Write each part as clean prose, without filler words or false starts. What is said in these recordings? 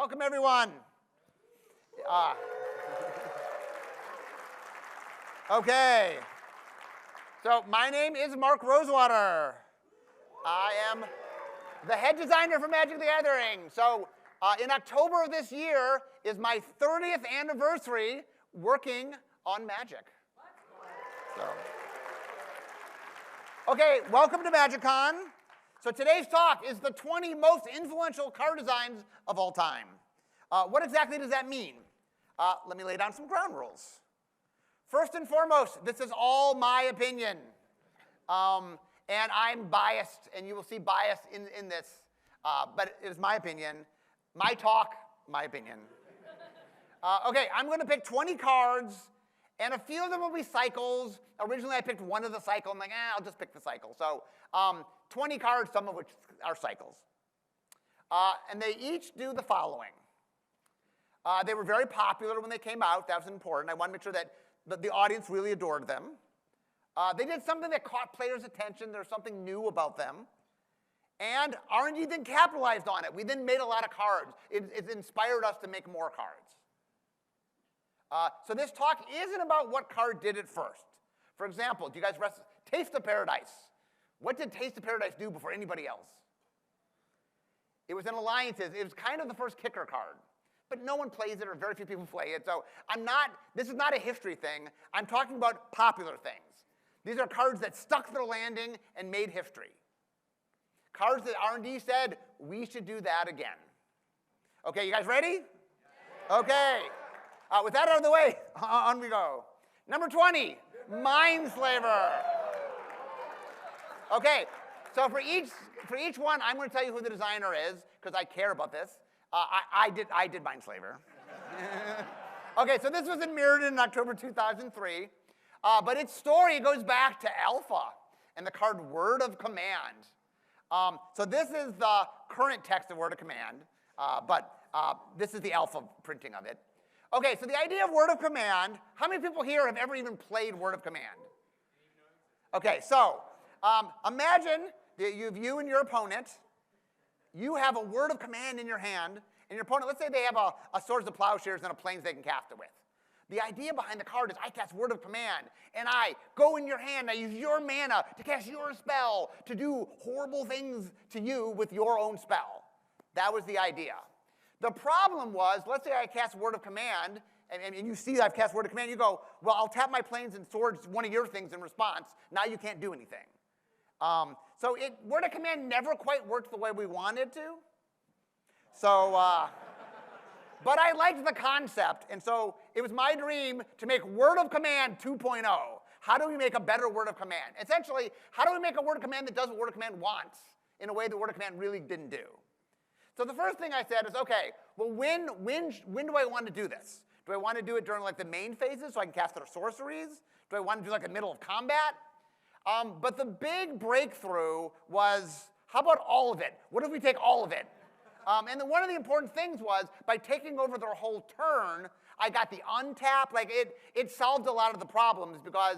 Welcome, everyone. Okay. So my name is Mark Rosewater. I am the head designer for Magic the Gathering. So in October of this year is my 30th anniversary working on Magic. So. Okay, welcome to MagicCon. So today's talk is the 20 most influential card designs of all time. What exactly does that mean? Let me lay down some ground rules. First and foremost, this is all my opinion. And I'm biased, and you will see bias in this. But it is my opinion. My talk, my opinion. Okay, I'm going to pick 20 cards, and a few of them will be cycles. Originally, I picked one of the cycle. I'm like, I'll just pick the cycle. So 20 cards, some of which are cycles. And they each do the following. They were very popular when they came out. That was important. I want to make sure that the audience really adored them. They did something that caught players' attention. There's something new about them. And R&D then capitalized on it. We then made a lot of cards. It inspired us to make more cards. So this talk isn't about what card did it first. For example, do you guys Taste of Paradise? What did Taste of Paradise do before anybody else? It was in alliances. It was kind of the first kicker card. But no one plays it, or very few people play it. So this is not a history thing. I'm talking about popular things. These are cards that stuck their landing and made history. Cards that R&D said, we should do that again. Okay, you guys ready? Okay. With that out of the way, on we go. Number 20, Mindslaver. Okay, so for each one, I'm going to tell you who the designer is, because I care about this. I did Mindslaver. Okay, so this was mirrored in October 2003. But its story goes back to Alpha and the card Word of Command. So this is the current text of Word of Command, but this is the Alpha printing of it. Okay, so the idea of Word of Command, how many people here have ever even played Word of Command? Okay, so imagine that you and your opponent, you have a Word of Command in your hand, and your opponent, let's say they have a Swords of Plowshares and a Plains they can cast it with. The idea behind the card is I cast Word of Command, and I go in your hand, I use your mana to cast your spell to do horrible things to you with your own spell. That was the idea. The problem was, let's say I cast Word of Command, and you see I've cast Word of Command, you go, well, I'll tap my Plains and Swords, one of your things in response. Now you can't do anything. So Word of Command never quite worked the way we wanted to. So, but I liked the concept, and so it was my dream to make Word of Command 2.0. How do we make a better Word of Command? Essentially, how do we make a Word of Command that does what Word of Command wants in a way that Word of Command really didn't do? So the first thing I said is, okay, well, when do I want to do this? Do I want to do it during like the main phases so I can cast their sorceries? Do I want to do like the middle of combat? But the big breakthrough was, how about all of it? What if we take all of it? And then one of the important things was, by taking over their whole turn, I got the untap. Like it solved a lot of the problems because,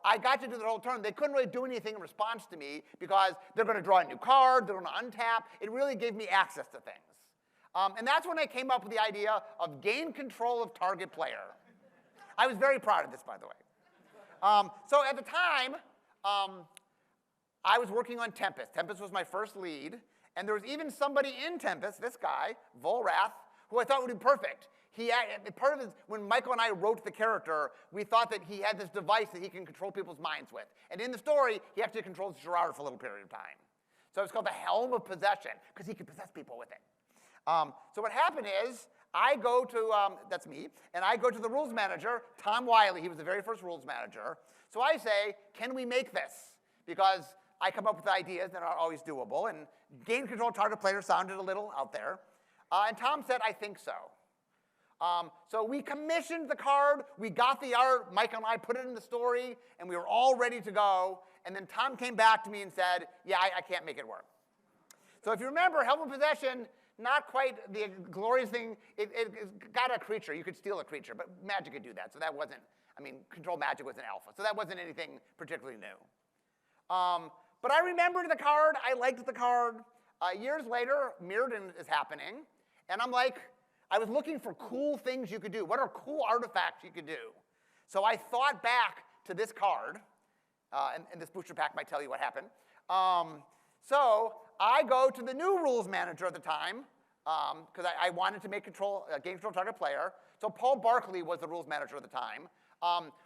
I got to do their whole turn. They couldn't really do anything in response to me because they're going to draw a new card, they're going to untap. It really gave me access to things. And that's when I came up with the idea of gain control of target player. I was very proud of this, by the way. So at the time, I was working on Tempest. Tempest was my first lead. And there was even somebody in Tempest, this guy, Volrath, who I thought would be perfect. When Michael and I wrote the character, we thought that he had this device that he can control people's minds with. And in the story, he actually controls Gerard for a little period of time. So it's called the Helm of Possession, because he could possess people with it. So what happened is, I go to, that's me, and I go to the rules manager, Tom Wiley. He was the very first rules manager. So I say, can we make this? Because I come up with ideas that aren't always doable, and gain control target player sounded a little out there. And Tom said, I think so. So we commissioned the card, we got the art, Mike and I put it in the story, and we were all ready to go. And then Tom came back to me and said, yeah, I can't make it work. So if you remember, Helm of Possession, not quite the glorious thing. It got a creature. You could steal a creature, but Magic could do that. So that wasn't, Control Magic was an alpha. So that wasn't anything particularly new. But I remembered the card. I liked the card. Years later, Mirrodin is happening. And I'm like, I was looking for cool things you could do. What are cool artifacts you could do? So I thought back to this card, and this booster pack might tell you what happened. So I go to the new rules manager at the time, because I wanted to make game control target player. So Paul Barkley was the rules manager at the time.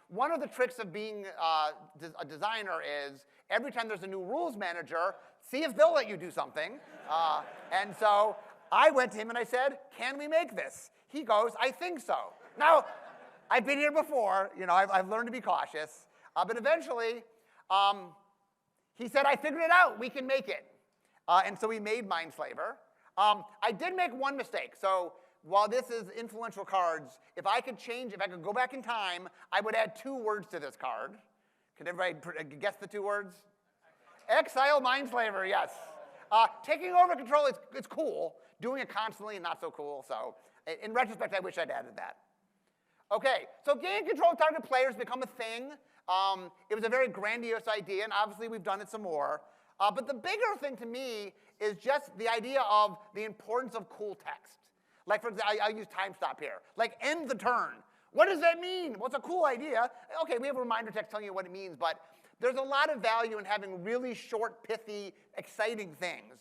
One of the tricks of being a designer is every time there's a new rules manager, see if they'll let you do something. And so I went to him and I said, can we make this? He goes, I think so. Now, I've been here before. You know, I've learned to be cautious. But eventually, he said, I figured it out. We can make it. And so we made Mindslaver. I did make one mistake. So while this is influential cards, if I could go back in time, I would add 2 words to this card. Can everybody guess the 2 words? Exile Mindslaver, yes. Taking over control, it's cool. Doing it constantly, not so cool. So in retrospect, I wish I'd added that. Okay, so game control target players become a thing. It was a very grandiose idea, and obviously we've done it some more. But the bigger thing to me is just the idea of the importance of cool text. Like, for example, I'll use time stop here. Like, end the turn. What does that mean? Well, it's a cool idea. Okay, we have a reminder text telling you what it means, but there's a lot of value in having really short, pithy, exciting things.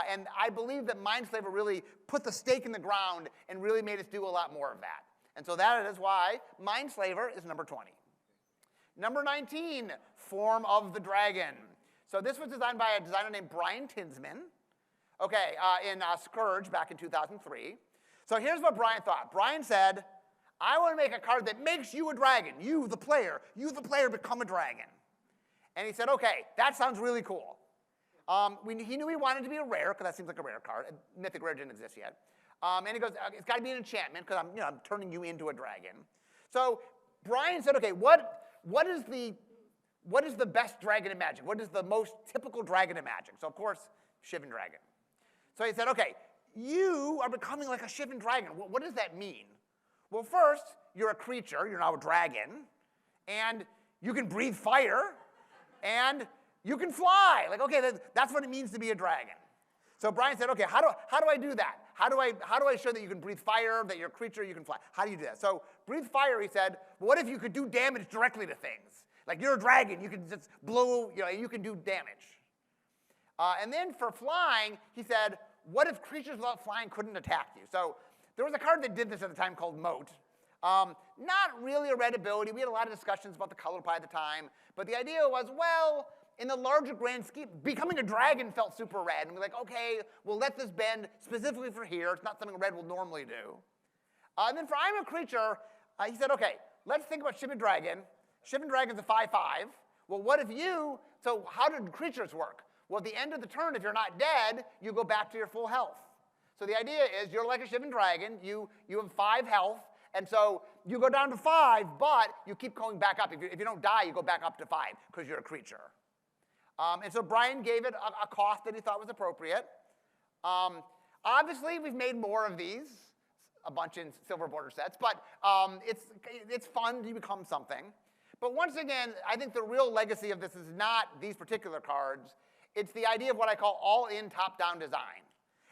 And I believe that Mindslaver really put the stake in the ground and really made us do a lot more of that. And so that is why Mindslaver is number 20. Number 19, Form of the Dragon. So this was designed by a designer named Brian Tinsman, okay, in Scourge back in 2003. So here's what Brian thought. Brian said, I want to make a card that makes you a dragon. You, the player, become a dragon. And he said, okay, that sounds really cool. He knew he wanted to be a rare, because that seems like a rare card. Mythic Rare didn't exist yet. And he goes, it's got to be an enchantment, because I'm turning you into a dragon. So Brian said, okay, what is the best dragon in Magic? What is the most typical dragon in Magic? So, of course, Shivan Dragon. So he said, okay, you are becoming like a Shivan Dragon. What does that mean? Well, first, you're a creature. You're now a dragon. And you can breathe fire. And you can fly. Like, okay, that's what it means to be a dragon. So Brian said, okay, how do I do that? How do I show that you can breathe fire, that you're a creature, you can fly? How do you do that? So breathe fire, he said, what if you could do damage directly to things? Like, you're a dragon, you can just blow, you can do damage. And then for flying, he said, what if creatures without flying couldn't attack you? So there was a card that did this at the time called Moat. Not really a red ability. We had a lot of discussions about the color pie at the time. But the idea was, well, in the larger grand scheme, becoming a dragon felt super red. And we're like, okay, we'll let this bend specifically for here. It's not something red will normally do. And then for I'm a creature, he said, okay, let's think about Shivan Dragon. Shivan Dragon's a 5/5. Well, what if so how did creatures work? Well, at the end of the turn, if you're not dead, you go back to your full health. So the idea is you're like a Shivan Dragon. You have 5 health. And so you go down to 5, but you keep going back up. If you don't die, you go back up to 5 because you're a creature. And so Brian gave it a cost that he thought was appropriate. Obviously, we've made more of these, a bunch in silver border sets, but it's fun to become something. But once again, I think the real legacy of this is not these particular cards. It's the idea of what I call all-in, top-down design.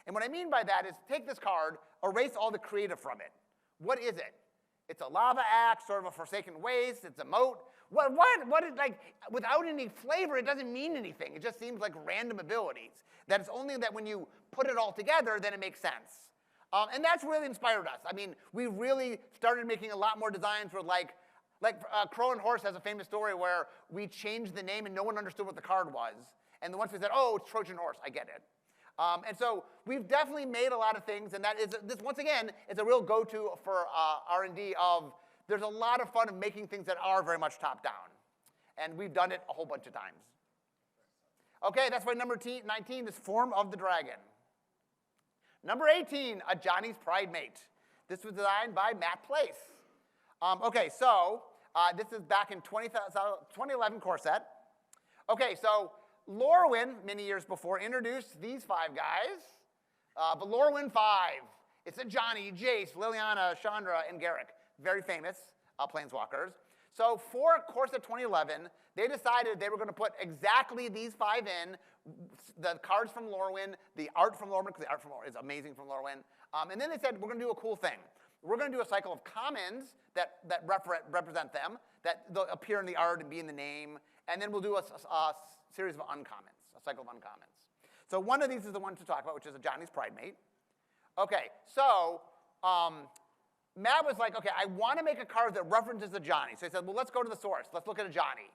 And what I mean by that is take this card, erase all the creative from it. What is it? It's a lava axe, sort of a forsaken waste. It's a moat. What is, like, without any flavor, it doesn't mean anything. It just seems like random abilities. That it's only that when you put it all together, then it makes sense. And that's really inspired us. I mean, we really started making a lot more designs where, like Crow and Horse has a famous story where we changed the name and no one understood what the card was. And the ones who said, oh, it's Trojan Horse, I get it. And so we've definitely made a lot of things, and that is, this once again, is a real go-to for R&D of, there's a lot of fun of making things that are very much top-down. And we've done it a whole bunch of times. Okay, that's why number 19 is Form of the Dragon. Number 18, Ajani's Pridemate. This was designed by Matt Place. Okay, so this is back in 2011 core set. Okay, so Lorwyn, many years before, introduced these 5 guys. But Lorwyn 5, it's Ajani, Jace, Liliana, Chandra, and Garruk. Very famous planeswalkers. So for Corsa 2011, they decided they were going to put exactly these 5 in, the cards from Lorwyn, the art from Lorwyn, because the art from Lorwyn is amazing from Lorwyn. And then they said, we're going to do a cool thing. We're going to do a cycle of commons that represent them, that they'll appear in the art and be in the name. And then we'll do a series of uncommons, a cycle of uncommons. So one of these is the one to talk about, which is Ajani's Pridemate. Okay, so Matt was like, okay, I want to make a card that references Ajani. So he said, well, let's go to the source. Let's look at Ajani.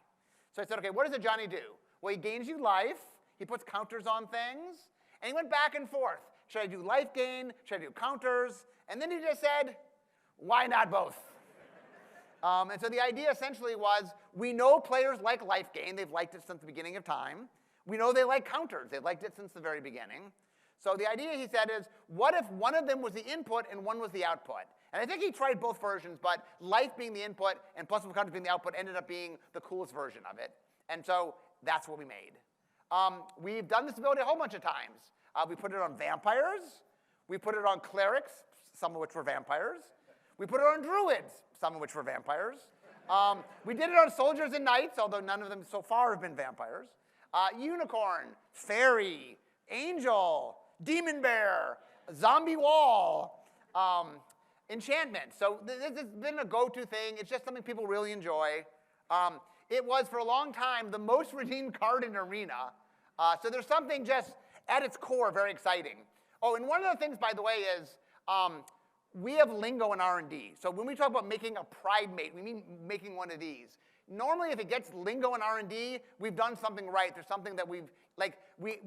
So I said, okay, what does Ajani do? Well, he gains you life. He puts counters on things. And he went back and forth. Should I do life gain? Should I do counters? And then he just said, why not both? And so the idea essentially was, we know players like life gain. They've liked it since the beginning of time. We know they like counters. They've liked it since the very beginning. So the idea, he said, is what if one of them was the input and one was the output? And I think he tried both versions, but life being the input and plus counters being the output ended up being the coolest version of it. And so that's what we made. We've done this ability a whole bunch of times. We put it on vampires. We put it on clerics, some of which were vampires. We put it on druids, some of which were vampires. We did it on soldiers and knights, although none of them so far have been vampires. Unicorn, fairy, angel, demon bear, zombie wall, enchantment. So this has been a go-to thing. It's just something people really enjoy. It was, for a long time, the most redeemed card in Arena. So there's something just, at its core, very exciting. Oh, and one of the things, by the way, is we have lingo in R&D. So when we talk about making a Pridemate, we mean making one of these. Normally, if it gets lingo in R&D, we've done something right. There's something that we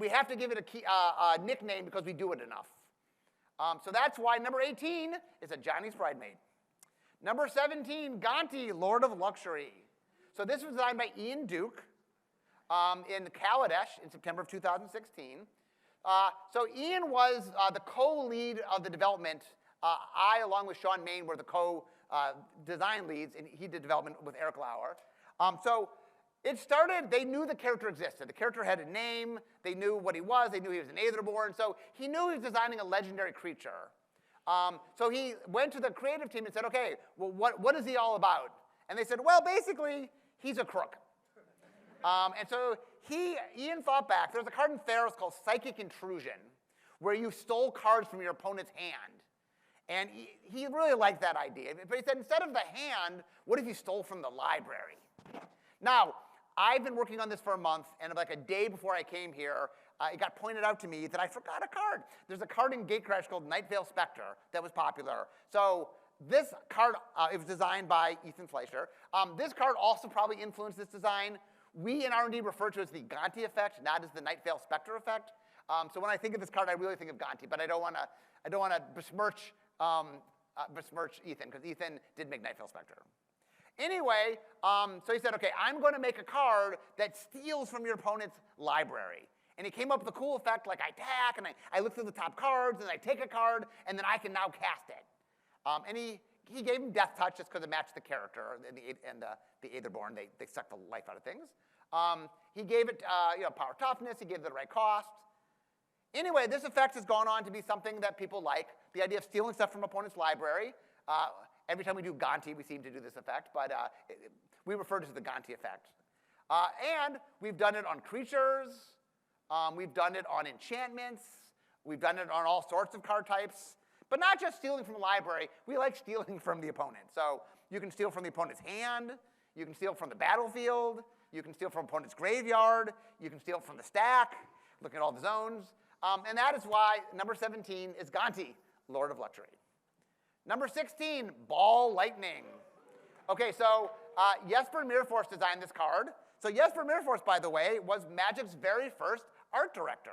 have to give it a nickname because we do it enough. So that's why number 18 is Ajani's Pridemate. Number 17, Gonti, Lord of Luxury. So this was designed by Ian Duke in Kaladesh in September of 2016. So Ian was the co-lead of the development. I, along with Sean Main, were the co-design leads, and he did development with Eric Lauer. So it started, they knew the character existed. The character had a name. They knew what he was. They knew he was an Aetherborn. So he knew he was designing a legendary creature. So he went to the creative team and said, okay, well, what is he all about? And they said, well, basically, he's a crook. And so Ian thought back. There's a card in Theros called Psychic Intrusion, where you stole cards from your opponent's hand. And he really liked that idea. But he said, instead of the hand, what if you stole from the library? Now, I've been working on this for a month, and like a day before I came here, it got pointed out to me that I forgot a card. There's a card in Gatecrash called Nightveil Spectre that was popular. So this card, it was designed by Ethan Fleischer. This card also probably influenced this design. We in R&D refer to it as the Gonti effect, not as the Nightveil Spectre effect. So when I think of this card, I really think of Gonti, but I don't want to besmirch Ethan, because Ethan did make Nightveil Spectre. Anyway, so he said, okay, I'm going to make a card that steals from your opponent's library. And he came up with a cool effect, like I attack, and I look through the top cards, and I take a card, and then I can now cast it. And he gave him Death Touch just because it matched the character and the Aetherborn. They suck the life out of things. He gave it power toughness. He gave it the right cost. Anyway, this effect has gone on to be something that people like, the idea of stealing stuff from opponent's library. Every time we do Gonti, we seem to do this effect, but we refer to it as the Gonti effect. And we've done it on creatures. We've done it on enchantments. We've done it on all sorts of card types. But not just stealing from the library. We like stealing from the opponent. So you can steal from the opponent's hand. You can steal from the battlefield. You can steal from opponent's graveyard. You can steal from the stack. Look at all the zones. And that is why number 17 is Gonti, Lord of Luxury. Number 16, Ball Lightning. Okay, so Jesper Mirfors designed this card. So Jesper Mirfors, by the way, was Magic's very first art director.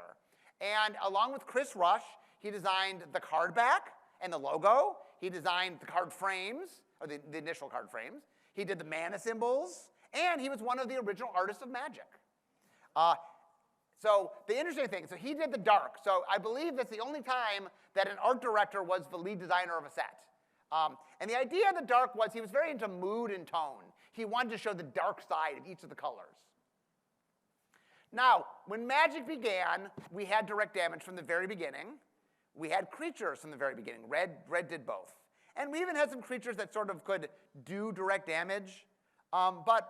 And along with Chris Rush, he designed the card back and the logo. He designed the card frames, or the initial card frames. He did the mana symbols. And he was one of the original artists of Magic. So the interesting thing, so he did the dark. So I believe that's the only time that an art director was the lead designer of a set. And the idea of the dark was he was very into mood and tone. He wanted to show the dark side of each of the colors. Now, when Magic began, we had direct damage from the very beginning. We had creatures from the very beginning. Red did both. And we even had some creatures that sort of could do direct damage. But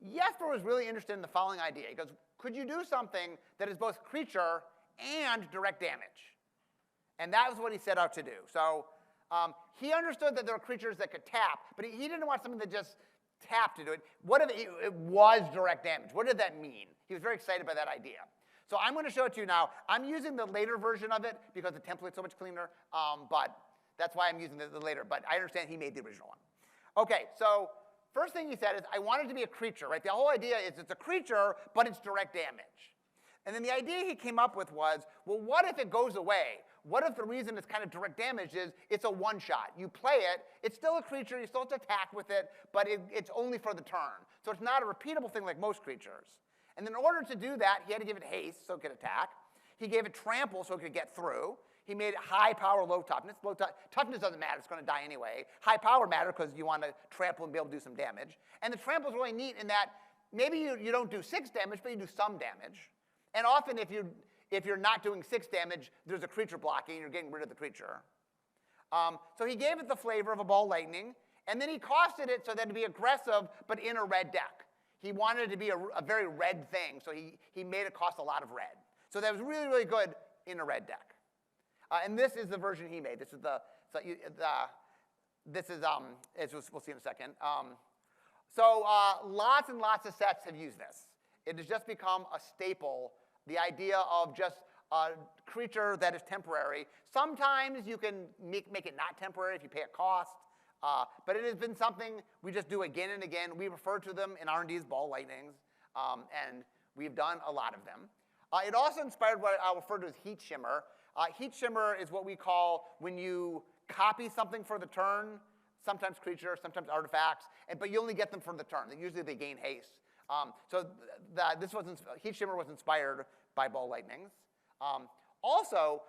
Jesper was really interested in the following idea. He goes, could you do something that is both creature and direct damage? And that was what he set out to do. So he understood that there were creatures that could tap, but he didn't want something that just tapped to do it. What if it was direct damage? What did that mean? He was very excited by that idea. So I'm going to show it to you now. I'm using the later version of it because the template's so much cleaner, but that's why I'm using the later. But I understand he made the original one. OK, so first thing he said is, I want it to be a creature, right? The whole idea is it's a creature, but it's direct damage. And then the idea he came up with was, well, what if it goes away? What if the reason it's kind of direct damage is it's a one-shot? You play it, it's still a creature, you still have to attack with it, but it's only for the turn. So it's not a repeatable thing like most creatures. And then in order to do that, he had to give it haste so it could attack. He gave it trample so it could get through. He made it high power, low toughness. Toughness doesn't matter, it's going to die anyway. High power matters because you want to trample and be able to do some damage. And the trample is really neat in that maybe you don't do 6 damage, but you do some damage. And often if you're not doing 6 damage, there's a creature blocking, and you're getting rid of the creature. So he gave it the flavor of a ball lightning, and then he costed it so that it'd be aggressive, but in a red deck. He wanted it to be a very red thing, so he made it cost a lot of red. So that was really, really good in a red deck. And this is the version he made. This is as we'll see in a second. So lots and lots of sets have used this. It has just become a staple, the idea of just a creature that is temporary. Sometimes you can make it not temporary if you pay a cost. But it has been something we just do again and again. We refer to them in R&D as ball lightnings, and we've done a lot of them. It also inspired what I'll refer to as heat shimmer. Heat shimmer is what we call when you copy something for the turn, sometimes creatures, sometimes artifacts, but you only get them for the turn. Usually they gain haste. So heat shimmer was inspired by ball lightnings. So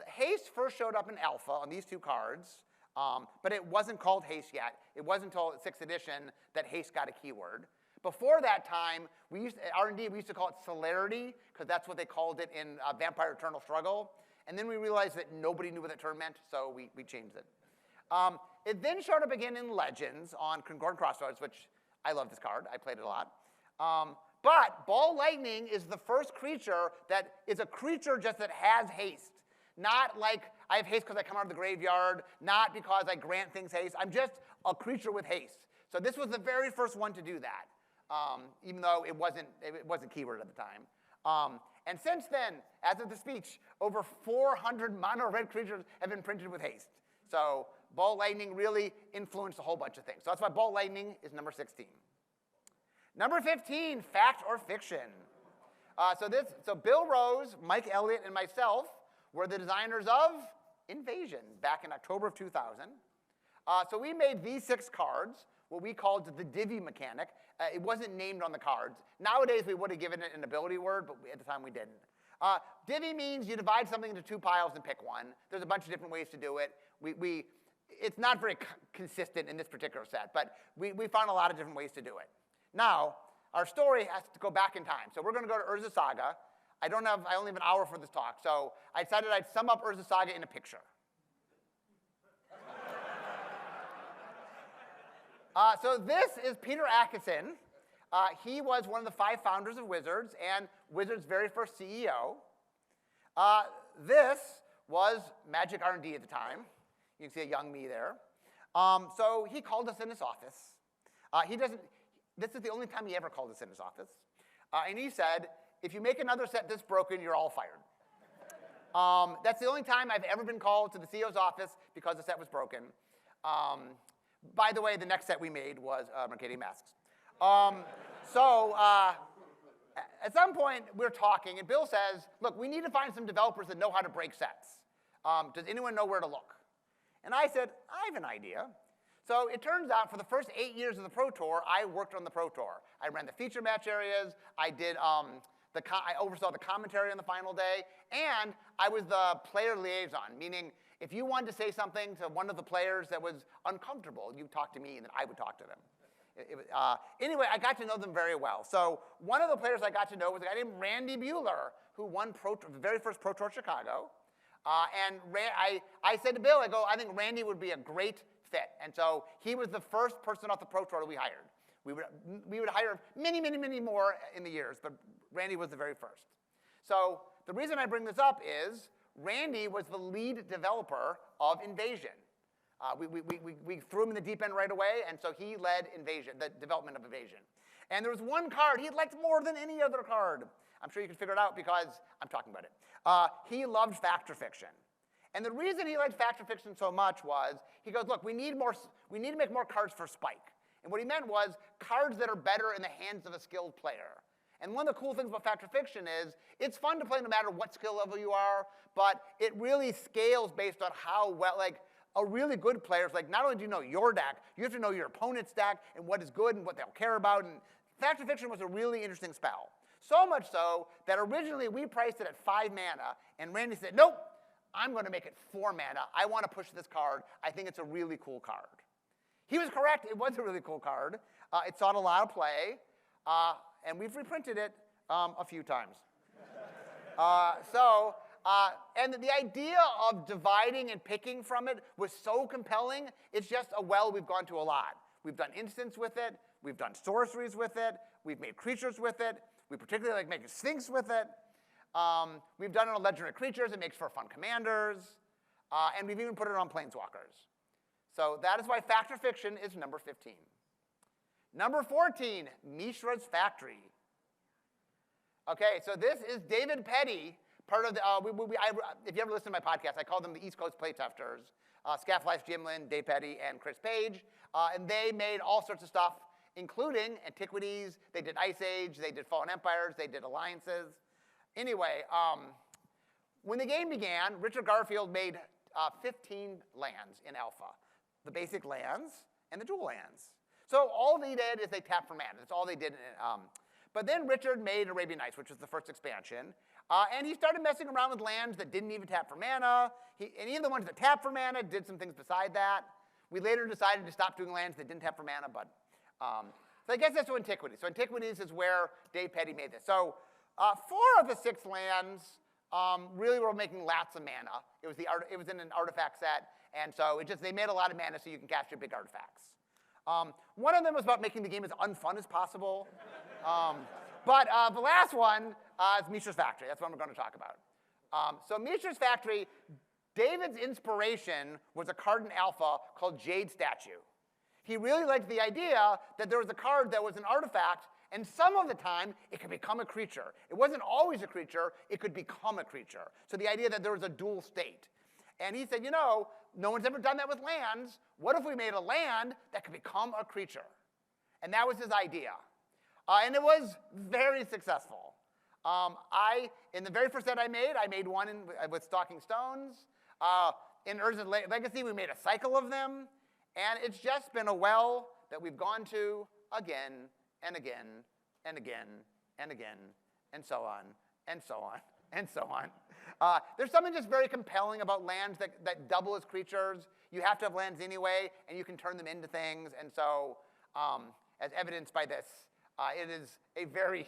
haste first showed up in alpha on these 2 cards. But it wasn't called haste yet. It wasn't until 6th edition that haste got a keyword. Before that time, at R&D, we used to call it celerity, because that's what they called it in Vampire Eternal Struggle. And then we realized that nobody knew what that term meant, so we changed it. It then showed up again in Legends on Concordant Crossroads, which I love this card. I played it a lot. But Ball Lightning is the first creature that is a creature just that has haste. Not like I have haste because I come out of the graveyard, not because I grant things haste. I'm just a creature with haste. So this was the very first one to do that, even though it wasn't keyword at the time. And since then, as of the speech, over 400 mono red creatures have been printed with haste. So Ball Lightning really influenced a whole bunch of things. So that's why Ball Lightning is number 16. Number 15, fact or fiction. So Bill Rose, Mike Elliott, and myself were the designers of Invasion back in October of 2000. So we made these 6 cards, what we called the divvy mechanic. It wasn't named on the cards. Nowadays, we would have given it an ability word, but at the time we didn't. Divvy means you divide something into 2 piles and pick one. There's a bunch of different ways to do it. It's not very consistent in this particular set, but we found a lot of different ways to do it. Now, our story has to go back in time. So we're going to go to Urza Saga. I only have an hour for this talk, so I decided I'd sum up Urza Saga in a picture. So this is Peter Atkinson. He was one of the 5 founders of Wizards and Wizards' very first CEO. This was Magic R&D at the time. You can see a young me there. So he called us in his office. This is the only time he ever called us in his office. And he said, if you make another set this broken, you're all fired. That's the only time I've ever been called to the CEO's office because the set was broken. By the way, the next set we made was Mercadian Masks. At some point, we're talking, and Bill says, look, we need to find some developers that know how to break sets. Does anyone know where to look? And I said, I have an idea. So it turns out for the first 8 years of the Pro Tour, I worked on the Pro Tour. I ran the feature match areas. I oversaw the commentary on the final day. And I was the player liaison, meaning if you wanted to say something to one of the players that was uncomfortable, you talk to me, and then I would talk to them. Anyway, I got to know them very well. So one of the players I got to know was a guy named Randy Bueller, who won the very first Pro Tour Chicago. I said to Bill, I think Randy would be a great fit. And so he was the first person off the Pro Tour that we hired. We would hire many, many, many more in the years, but Randy was the very first. So the reason I bring this up is Randy was the lead developer of Invasion. We threw him in the deep end right away, and so he led Invasion, the development of Invasion. And there was one card he liked more than any other card. I'm sure you can figure it out because I'm talking about it. He loved Fact or Fiction. And the reason he liked Fact or Fiction so much was, he goes, look, we need to make more cards for Spike. And what he meant was cards that are better in the hands of a skilled player. And one of the cool things about Fact or Fiction is it's fun to play no matter what skill level you are, but it really scales based on how well, like a really good player is like, not only do you know your deck, you have to know your opponent's deck and what is good and what they'll care about. And Fact or Fiction was a really interesting spell. So much so that originally we priced it at 5 mana, and Randy said, nope, I'm going to make it 4 mana. I want to push this card. I think it's a really cool card. He was correct. It was a really cool card. It saw a lot of play, and we've reprinted it a few times. And the idea of dividing and picking from it was so compelling, it's just a well we've gone to a lot. We've done instants with it. We've done sorceries with it. We've made creatures with it. We particularly like making Sphinx with it. We've done it on legendary creatures. It makes for fun commanders. And we've even put it on planeswalkers. So that is why Fact or Fiction is number 15. Number 14, Mishra's Factory. Okay, so this is David Petty, part of the, if you ever listen to my podcast, I call them the East Coast Playtesters. Scaflife, Jimlin, Dave Petty, and Chris Page. And they made all sorts of stuff, including Antiquities. They did Ice Age. They did Fallen Empires. They did Alliances. Anyway, when the game began, Richard Garfield made 15 lands in Alpha. The basic lands and the dual lands. So all they did is they tapped for mana. That's all they did. But then Richard made Arabian Nights, which was the first expansion. And he started messing around with lands that didn't even tap for mana. And even the ones that tapped for mana did some things beside that. We later decided to stop doing lands that didn't tap for mana. But so I guess that's Antiquities. So Antiquities is where Dave Petty made this. So 4 of the 6 lands really were making lots of mana. It was in an artifact set. And so they made a lot of mana so you can capture big artifacts. One of them was about making the game as unfun as possible. But the last one is Mishra's Factory. That's what we're going to talk about. So Mishra's Factory, David's inspiration was a card in Alpha called Jade Statue. He really liked the idea that there was a card that was an artifact, and some of the time it could become a creature. It wasn't always a creature. It could become a creature. So the idea that there was a dual state. And he said, you know, no one's ever done that with lands. What if we made a land that could become a creature? And that was his idea. And it was very successful. In the very first set I made one with Stalking Stones. In Urza's Legacy, we made a cycle of them. And it's just been a well that we've gone to again and again and again and again and so on and so on and so on. There's something just very compelling about lands that double as creatures. You have to have lands anyway, and you can turn them into things. And so, as evidenced by this, it is a good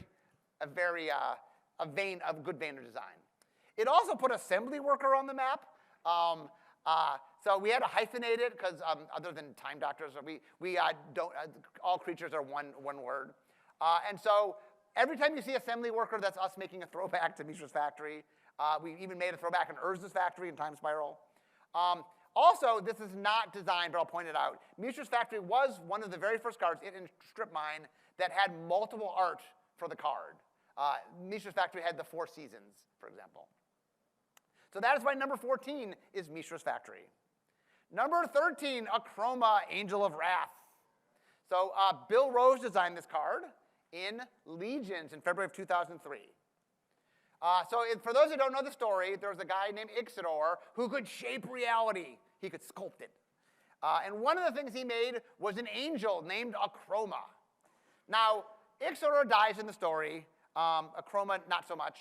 vein of design. It also put assembly worker on the map. So we had to hyphenate it because other than time doctors, all creatures are one word. And so every time you see assembly worker, that's us making a throwback to Mishra's Factory. We even made a throwback in Urza's Factory in Time Spiral. Also, this is not designed, but I'll point it out. Mishra's Factory was one of the very first cards in Strip Mine that had multiple art for the card. Mishra's Factory had the 4 seasons, for example. So that is why number 14 is Mishra's Factory. Number 13, Akroma, Angel of Wrath. So Bill Rose designed this card in Legions in February of 2003. For those who don't know the story, there was a guy named Ixidor who could shape reality. He could sculpt it. And one of the things he made was an angel named Akroma. Now, Ixidor dies in the story. Akroma, not so much.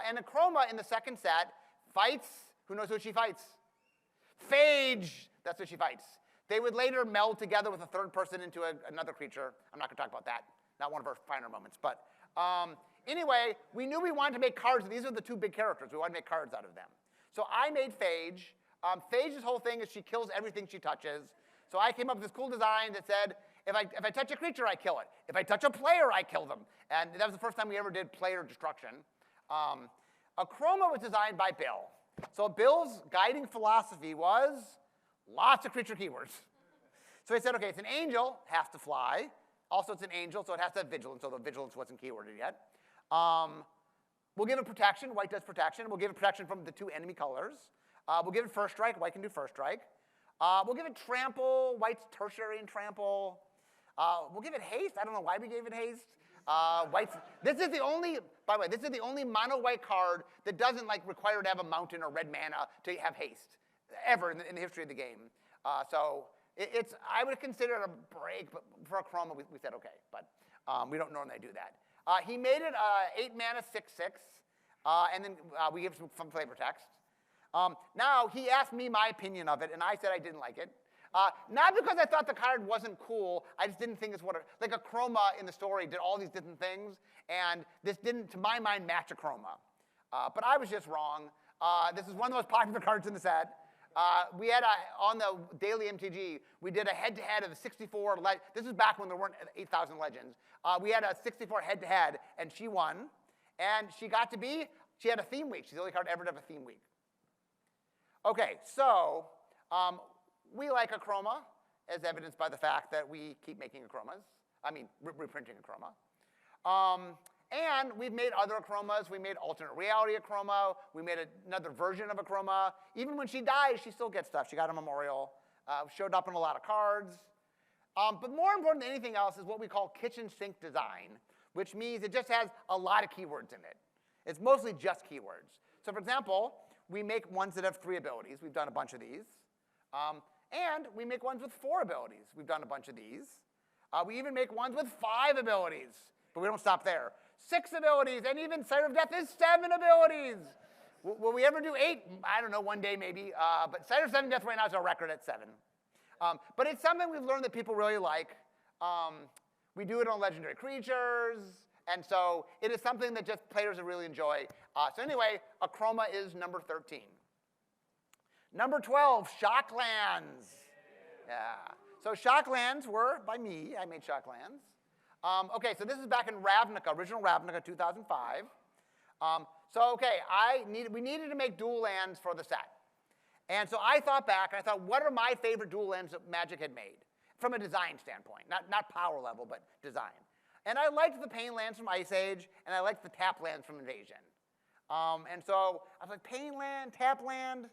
And Akroma, in the second set, fights, who knows who she fights? Phage, that's who she fights. They would later meld together with a third person into another creature. I'm not going to talk about that. Not one of our finer moments. But anyway, we knew we wanted to make cards. These are the 2 big characters. We wanted to make cards out of them. So I made Phage. Phage's whole thing is she kills everything she touches. So I came up with this cool design that said, if I touch a creature, I kill it. If I touch a player, I kill them. And that was the first time we ever did player destruction. Akroma was designed by Bill. So Bill's guiding philosophy was lots of creature keywords. So he said, okay, it's an angel, has to fly. Also, it's an angel, so it has to have vigilance, although vigilance wasn't keyworded yet. We'll give it protection. White does protection. We'll give it protection from the 2 enemy colors. We'll give it first strike. White can do first strike. We'll give it trample. White's tertiary and trample. We'll give it haste. I don't know why we gave it haste. This is the only, by the way, this is the only mono-white card that doesn't require to have a mountain or red mana to have haste, ever in the history of the game. So I would consider it a break, but for Akroma, we said okay, but we don't normally do that. He made it 8 mana, 6/6, and then we give some flavor text. Now, he asked me my opinion of it, and I said I didn't like it. Not because I thought the card wasn't cool, I just didn't think it's like Akroma in the story did all these different things, and this didn't, to my mind, match Akroma. But I was just wrong. This is one of the most popular cards in the set. We had on the daily MTG, we did a head-to-head of the 64, this is back when there weren't 8,000 legends. We had a 64 head-to-head, and she won. And she got to be, she had a theme week. She's the only card ever to have a theme week. Okay, so we like Akroma, as evidenced by the fact that we keep making Akromas. I mean, reprinting Akroma. And we've made other Akromas. We made alternate reality Akroma. We made another version of Akroma. Even when she dies, she still gets stuff. She got a memorial. Showed up in a lot of cards. But more important than anything else is what we call kitchen sink design, which means it just has a lot of keywords in it. It's mostly just keywords. So for example, we make ones that have 3 abilities. We've done a bunch of these. And we make ones with 4 abilities. We've done a bunch of these. We even make ones with 5 abilities. But we don't stop there. 6 abilities, and even Sight of Death is 7 abilities. Will we ever do 8? I don't know, one day maybe. But Sight of 7 Death right now is our record at 7. But it's something we've learned that people really like. We do it on legendary creatures. And so it is something that just players really enjoy. So anyway, Akroma is number 13. Number 12, Shocklands. Yeah. So Shocklands were by me. I made Shocklands. Okay, so this is back in Ravnica, original Ravnica 2005. So okay, we needed to make dual lands for the set. And so I thought back, and I thought, what are my favorite dual lands that Magic had made? From a design standpoint, not power level, but design. And I liked the Pain lands from Ice Age, and I liked the tap lands from Invasion. And so I was like, Pain land, tap land,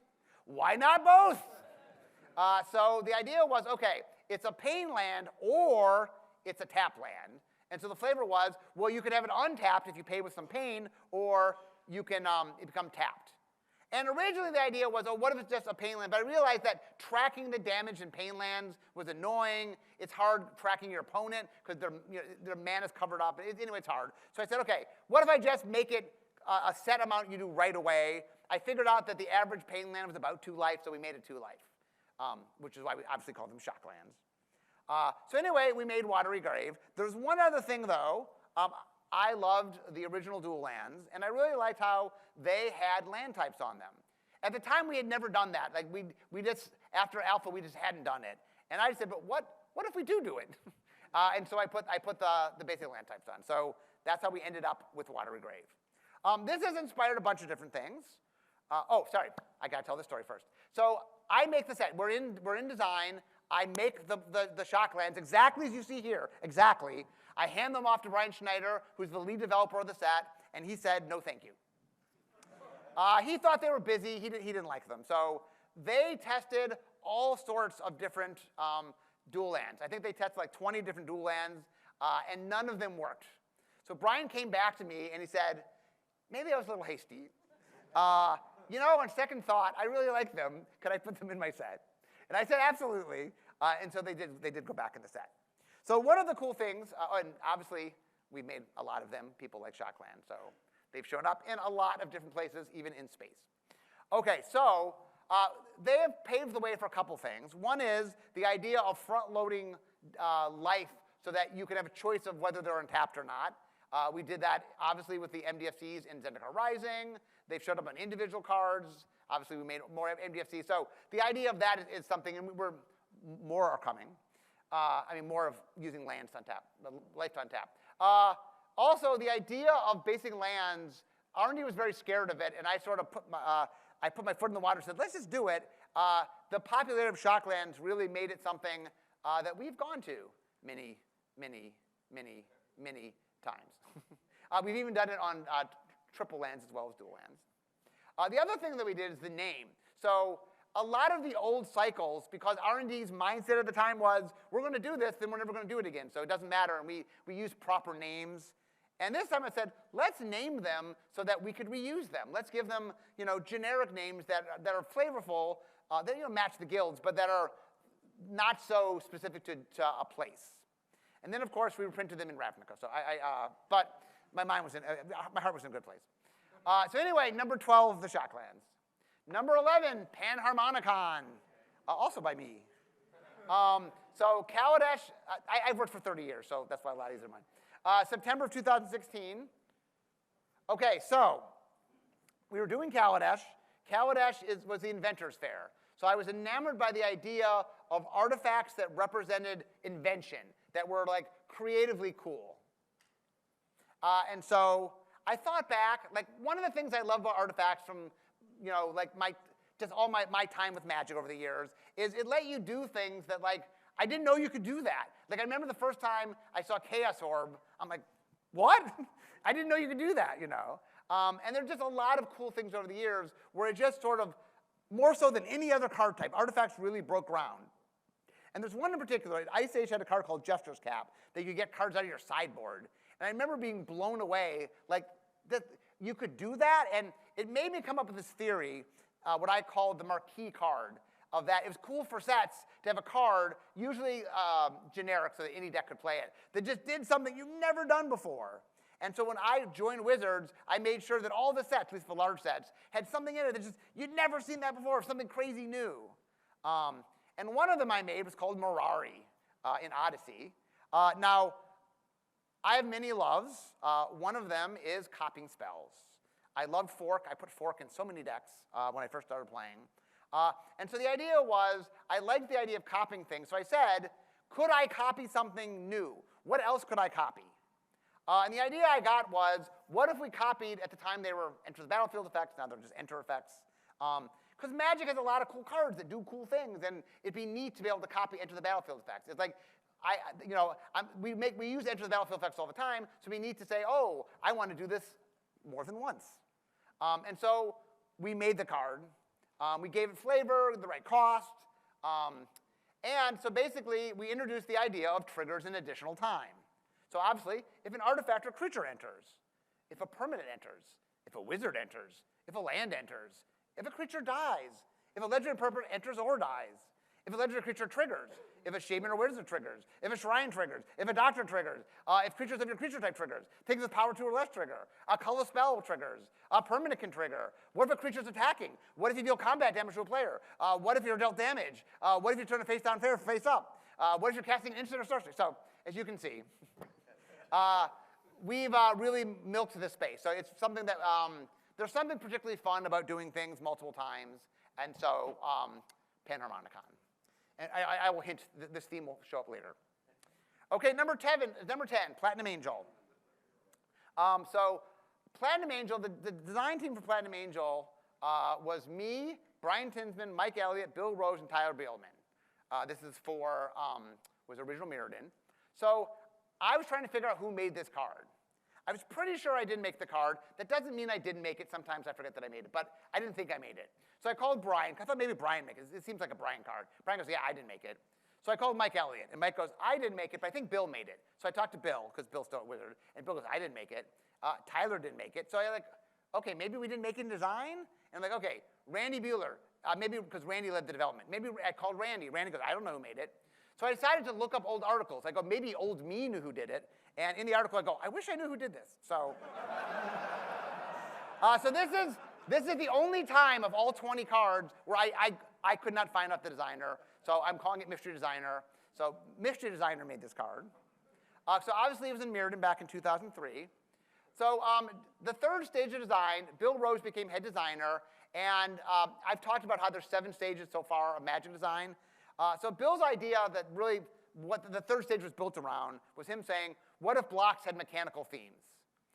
why not both? So the idea was, okay, it's a Pain land or it's a tap land. And so the flavor was, well, you could have it untapped if you pay with some Pain, or you can it become tapped. And originally the idea was, oh, what if it's just a Pain land? But I realized that tracking the damage in Pain lands was annoying. It's hard tracking your opponent because their mana's covered up. Anyway, it's hard. So I said, okay, what if I just make it a set amount you do right away? I figured out that the average Pain land was about 2 life, so we made it 2 life, which is why we obviously call them Shocklands. So anyway, we made Watery Grave. There's one other thing, though. I loved the original dual lands, and I really liked how they had land types on them. At the time, we had never done that. Like we just, after Alpha, we just hadn't done it. And I said, but what if we do it? And so I put the basic land types on. So that's how we ended up with Watery Grave. This has inspired a bunch of different things. Oh, sorry, I gotta tell this story first. So I make the set. We're in design. I make the Shocklands exactly as you see here, exactly. I hand them off to Brian Schneider, who's the lead developer of the set, and he said, no, thank you. He thought they were busy. He didn't like them. So they tested all sorts of different dual lands. I think they tested like 20 different dual lands, and none of them worked. So Brian came back to me, and he said, maybe I was a little hasty. You know, on second thought, I really like them. Could I put them in my set? And I said, absolutely. And so they did go back in the set. So one of the cool things, and obviously we made a lot of them, people like Shockland, so they've shown up in a lot of different places, even in space. Okay, so they have paved the way for a couple things. One is the idea of front-loading life so that you can have a choice of whether they're untapped or not. We did that, obviously, with the MDFCs in Zendikar Rising. They've showed up on individual cards. Obviously, we made more MDFCs. So the idea of that is something, and more are coming. More of using lands to untap, life to untap. Also, the idea of basic lands, R&D was very scared of it, and I sort of put my foot in the water and said, let's just do it. The popularity of shocklands really made it something that we've gone to many, many, many, many times. We've even done it on triple lands as well as dual lands. The other thing that we did is the name. So a lot of the old cycles, because R&D's mindset at the time was, we're going to do this, then we're never going to do it again, so it doesn't matter, and we use proper names. And this time I said, let's name them so that we could reuse them. Let's give them, generic names that are flavorful, that match the guilds, but that are not so specific to a place. And then, of course, we reprinted them in Ravnica. So but my heart was in a good place. So anyway, number 12, the Shocklands. Number 11, Panharmonicon, also by me. So Kaladesh, I've worked for 30 years, so that's why a lot of these are mine. September of 2016. Okay, so we were doing Kaladesh. Kaladesh was the Inventors Fair. So I was enamored by the idea of artifacts that represented invention, that were like creatively cool. And so I thought back, like one of the things I love about artifacts from, like all my time with Magic over the years, is it let you do things that like, I didn't know you could do that. Like I remember the first time I saw Chaos Orb, I'm like, what? I didn't know you could do that, And there's just a lot of cool things over the years where it just sort of, more so than any other card type, artifacts really broke ground. And there's one in particular, Ice Age had a card called Jester's Cap, that you could get cards out of your sideboard. And I remember being blown away, like, that you could do that, and it made me come up with this theory, what I called the marquee card, of that it was cool for sets to have a card, usually generic so that any deck could play it, that just did something you've never done before. And so when I joined Wizards, I made sure that all the sets, at least the large sets, had something in it that just, you'd never seen that before, something crazy new. And one of them I made was called Mirari in Odyssey. Now, I have many loves. One of them is copying spells. I loved Fork. I put Fork in so many decks when I first started playing. And so the idea was, I liked the idea of copying things. So I said, could I copy something new? What else could I copy? And the idea I got was, what if we copied, at the time they were Enter the Battlefield effects, now they're just Enter effects. Because Magic has a lot of cool cards that do cool things, and it'd be neat to be able to copy Enter the Battlefield effects. It's like, we use Enter the Battlefield effects all the time, so we need to say, oh, I want to do this more than once. And so we made the card. We gave it flavor, the right cost. And so basically, we introduced the idea of triggers in additional time. So obviously, if an artifact or creature enters, if a permanent enters, if a wizard enters, if a land enters, if a creature dies, if a legendary permanent enters or dies, if a legendary creature triggers, if a shaman or wizard triggers, if a shrine triggers, if a doctor triggers, if creatures of your creature type triggers, things with power 2 or less trigger, a color spell triggers, a permanent can trigger. What if a creature's attacking? What if you deal combat damage to a player? What if you're dealt damage? What if you turn a face down fair face up? What if you're casting an instant or sorcery? So, as you can see, we've really milked this space. So it's something that, there's something particularly fun about doing things multiple times, and so Panharmonicon. And I will hint, this theme will show up later. Okay, number 10, Platinum Angel. So Platinum Angel, the design team for Platinum Angel was me, Brian Tinsman, Mike Elliott, Bill Rose, and Tyler Beelman. This is for, was original Mirrodin. So I was trying to figure out who made this card. I was pretty sure I didn't make the card. That doesn't mean I didn't make it. Sometimes I forget that I made it, but I didn't think I made it. So I called Brian. I thought maybe Brian made it. It seems like a Brian card. Brian goes, yeah, I didn't make it. So I called Mike Elliott, and Mike goes, I didn't make it, but I think Bill made it. So I talked to Bill, because Bill's still a wizard, and Bill goes, I didn't make it. Tyler didn't make it. So I like, okay, maybe we didn't make it in design? And I'm like, okay, Randy Bueller, maybe because Randy led the development. Maybe I called Randy. Randy goes, I don't know who made it. So I decided to look up old articles. I go, maybe old me knew who did it. And in the article, I go, I wish I knew who did this. So, so this is the only time of all 20 cards where I could not find out the designer. So I'm calling it Mystery Designer. So Mystery Designer made this card. So obviously it was in Mirrodin back in 2003. So the third stage of design, Bill Rose became head designer. And I've talked about how there's 7 stages so far of Magic design. So Bill's idea that really what the third stage was built around was him saying, what if blocks had mechanical themes?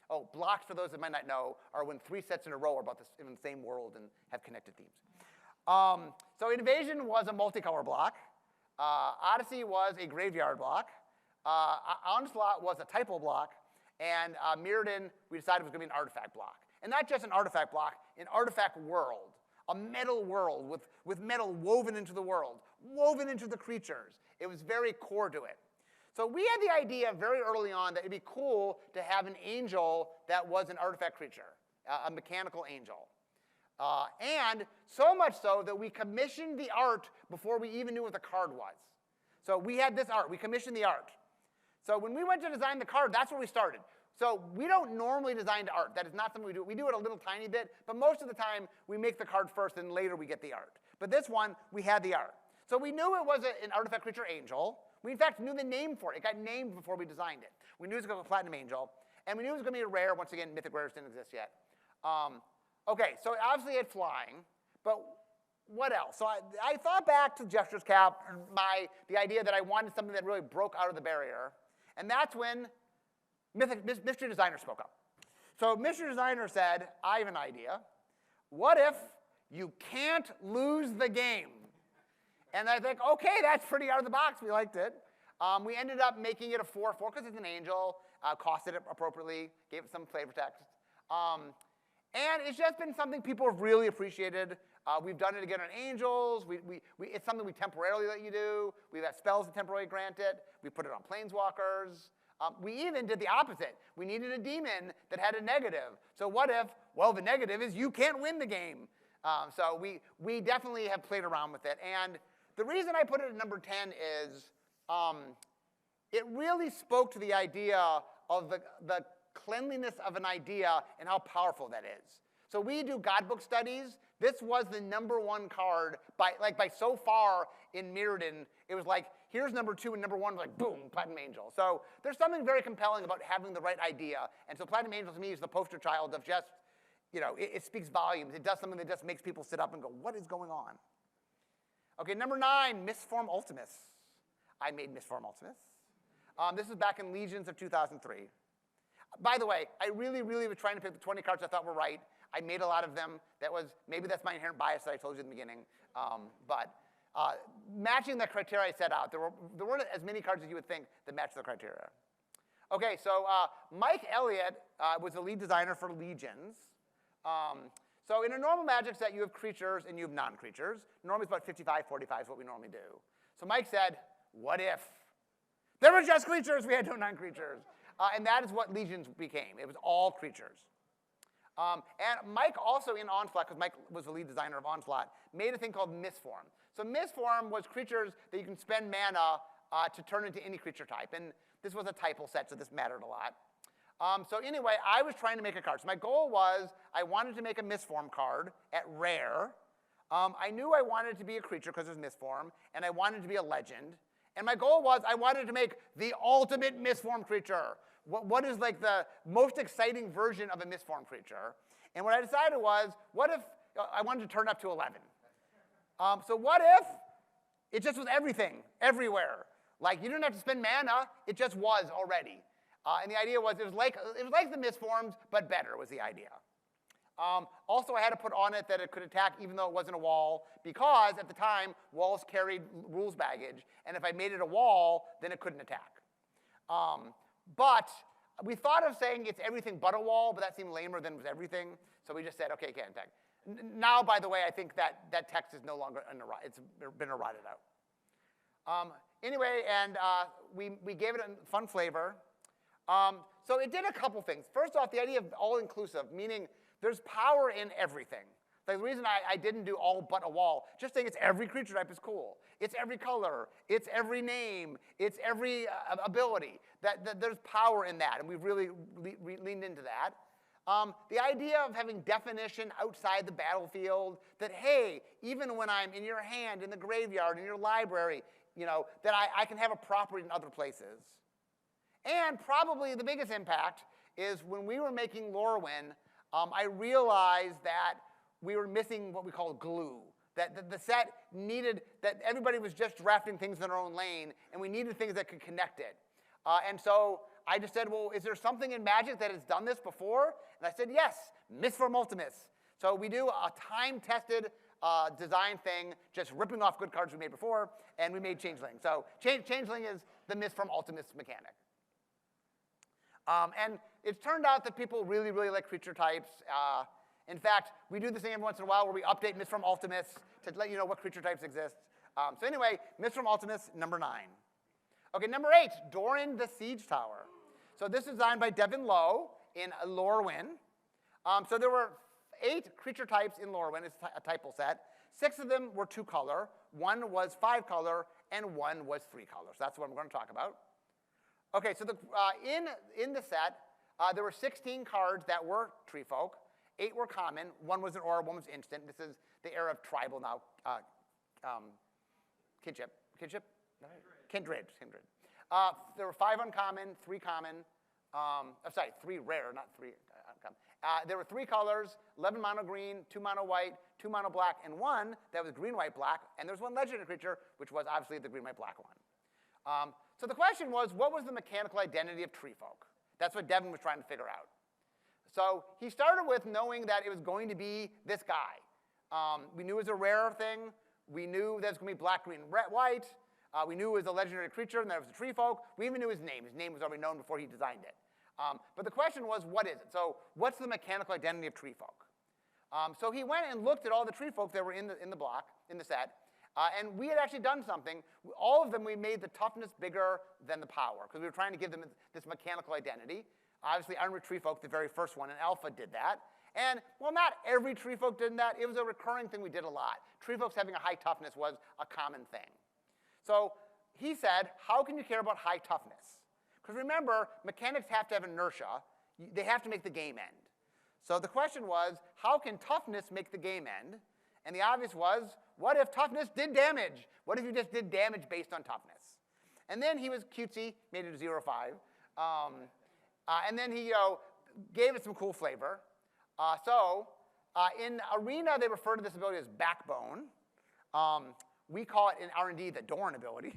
Oh, blocks, for those that might not know, are when 3 sets in a row are about in the same world and have connected themes. So Invasion was a multicolor block. Odyssey was a graveyard block. Onslaught was a typo block. And Mirrodin, we decided was going to be an artifact block. And not just an artifact block, an artifact world. A metal world with metal woven into the world, woven into the creatures. It was very core to it. So we had the idea very early on that it'd be cool to have an angel that was an artifact creature, a mechanical angel. And so much so that we commissioned the art before we even knew what the card was. So we had this art. We commissioned the art. So when we went to design the card, that's where we started. So we don't normally design art. That is not something we do. We do it a little tiny bit, but most of the time we make the card first and later we get the art. But this one, we had the art. So we knew it was an artifact creature angel. We in fact knew the name for it. It got named before we designed it. We knew it was going to be a platinum angel. And we knew it was going to be a rare. Once again, mythic rares didn't exist yet. Okay, so obviously it had flying, but what else? So I thought back to Jester's Cap and the idea that I wanted something that really broke out of the barrier. And that's when Mystery Designer spoke up. So Mystery Designer said, I have an idea. What if you can't lose the game? And I think, okay, that's pretty out of the box. We liked it. We ended up making it a 4/4 because it's an angel, costed it appropriately, gave it some flavor text. And it's just been something people have really appreciated. We've done it again on angels. It's something we temporarily let you do. We've had spells that temporarily grant it. We put it on planeswalkers. We even did the opposite. We needed a demon that had a negative. So what if, well, the negative is you can't win the game. So we definitely have played around with it. And the reason I put it at number 10 is it really spoke to the idea of the cleanliness of an idea and how powerful that is. So we do Godbook studies. This was the #1 card by so far in Mirrodin. It was like, here's number 2 and number 1 was like, boom, Platinum Angel. So there's something very compelling about having the right idea. And so Platinum Angel to me is the poster child of just, it speaks volumes. It does something that just makes people sit up and go, what is going on? Okay, number 9, Mistform Ultimus. I made Mistform Ultimus. This was back in Legions of 2003. By the way, I really, really was trying to pick the 20 cards I thought were right. I made a lot of them. Maybe that's my inherent bias that I told you in the beginning. But matching the criteria I set out, there weren't as many cards as you would think that matched the criteria. Okay, so Mike Elliott was the lead designer for Legions. So in a normal Magic set, you have creatures and you have non-creatures. Normally it's about 55-45 is what we normally do. So Mike said, what if? There were just creatures, we had no non-creatures. And that is what Legions became. It was all creatures. And Mike also in Onslaught, because Mike was the lead designer of Onslaught, made a thing called Mistform. So Mistform was creatures that you can spend mana to turn into any creature type. And this was a typo set, so this mattered a lot. So anyway, I was trying to make a card. So my goal was I wanted to make a Mistform card at rare. I knew I wanted it to be a creature because it was Mistform, and I wanted it to be a legend. And my goal was I wanted to make the ultimate Mistform creature. What is like the most exciting version of a Mistform creature? And what I decided was, what if I wanted to turn up to 11? So what if it just was everything, everywhere? Like you didn't have to spend mana, it just was already. And the idea was it was like the Mistforms, but better was the idea. Also, I had to put on it that it could attack even though it wasn't a wall, because at the time, walls carried rules baggage. And if I made it a wall, then it couldn't attack. But we thought of saying it's everything but a wall, but that seemed lamer than it was everything. So we just said, okay, can't attack. Now, by the way, I think that text is no longer, it's been eroded out. Anyway, and we gave it a fun flavor. So it did a couple things. First off, the idea of all-inclusive, meaning there's power in everything. Like the reason I didn't do all but a wall, just saying it's every creature type is cool. It's every color. It's every name. It's every ability. That there's power in that, and we've really leaned into that. The idea of having definition outside the battlefield, that, hey, even when I'm in your hand, in the graveyard, in your library, that I can have a property in other places. And probably the biggest impact is when we were making Lorwyn, I realized that we were missing what we call glue. that the set needed, that everybody was just drafting things in their own lane, and we needed things that could connect it. And so I just said, well, is there something in Magic that has done this before? And I said, yes, Mistform Ultimus. So we do a time-tested design thing, just ripping off good cards we made before, and we made Changeling. So Changeling is the Mistform Ultimus mechanic. And it's turned out that people really, really like creature types. In fact, we do this thing every once in a while where we update Mistform Ultimus to let you know what creature types exist. So anyway, Mistform Ultimus, number 9. Okay, number 8, Doran the Siege Tower. So this is designed by Devin Lowe in Lorwyn. So there were 8 creature types in Lorwyn. It's a typal set. 6 of them were 2-color, 1 was 5-color, and 1 was 3-color. So that's what I'm going to talk about. Okay, so in the set, there were 16 cards that were tree folk. 8 were common. 1 was an aura, 1 was instant. This is the era of tribal now. Kindred. There were 5 uncommon, 3 common. Sorry, 3 rare, not 3 uncommon. There were 3 colors, 11 mono green, 2 mono white, 2 mono black, and 1 that was green, white, black. And there was 1 legendary creature, which was obviously the green, white, black one. So the question was, what was the mechanical identity of tree folk? That's what Devin was trying to figure out. So he started with knowing that it was going to be this guy. We knew it was a rare thing. We knew that it was going to be black, green, red, white. We knew it was a legendary creature and that it was a tree folk. We even knew his name. His name was already known before he designed it. But the question was, what is it? So what's the mechanical identity of tree folk? So he went and looked at all the tree folk that were in the block, in the set. And we had actually done something. All of them, we made the toughness bigger than the power, because we were trying to give them this mechanical identity. Obviously, Armored Tree Folk, the very first one, and Alpha did that. And, well, not every tree folk did that. It was a recurring thing we did a lot. Tree folks having a high toughness was a common thing. So he said, how can you care about high toughness? Because remember, mechanics have to have inertia. They have to make the game end. So the question was, how can toughness make the game end? And the obvious was, what if toughness did damage? What if you just did damage based on toughness? And then he was cutesy, made it a 0-5. And then he gave it some cool flavor. In Arena, they refer to this ability as backbone. We call it in R&D the Doran ability.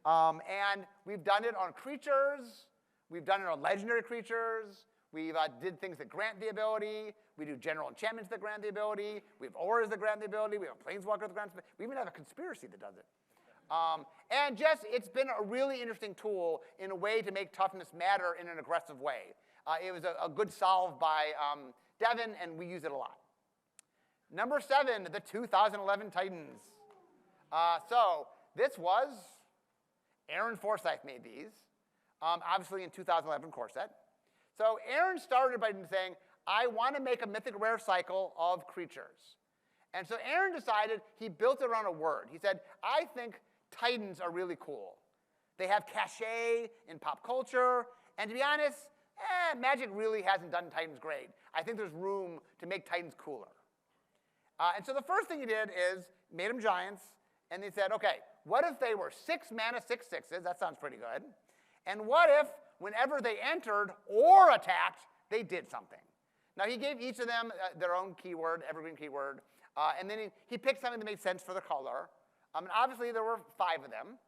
And we've done it on creatures. We've done it on legendary creatures. We've did things that grant the ability. We do general enchantments that grant the ability. We have auras that grant the ability. We have a planeswalker that grants the ability. We even have a conspiracy that does it. And just, it's been a really interesting tool in a way to make toughness matter in an aggressive way. It was a good solve by Devin, and we use it a lot. Number 7, the 2011 Titans. So this was, Aaron Forsythe made these, obviously in 2011 core set. So Aaron started by saying, I want to make a mythic rare cycle of creatures. And so Aaron decided he built it around a word. He said, I think Titans are really cool. They have cachet in pop culture. And to be honest, Magic really hasn't done Titans great. I think there's room to make Titans cooler. And so the first thing he did is made them giants. And he said, OK, what if they were 6 mana, 6/6s? That sounds pretty good. And what if, whenever they entered or attacked, they did something? Now, he gave each of them their own keyword, evergreen keyword. And then he picked something that made sense for the color. And obviously, there were 5 of them.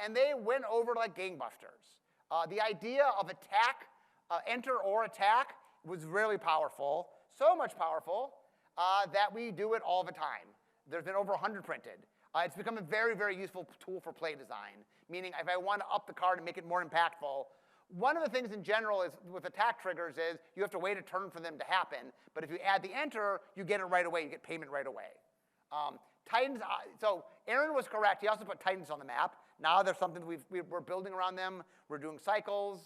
And they went over like gangbusters. The idea of attack, enter or attack, was really powerful. So much powerful that we do it all the time. There's been over 100 printed. It's become a very, very useful tool for play design, meaning if I want to up the card and make it more impactful, one of the things in general is with attack triggers is you have to wait a turn for them to happen. But if you add the enter, you get it right away. You get payment right away. Titans, so Aaron was correct. He also put Titans on the map. Now there's something we're building around them. We're doing cycles.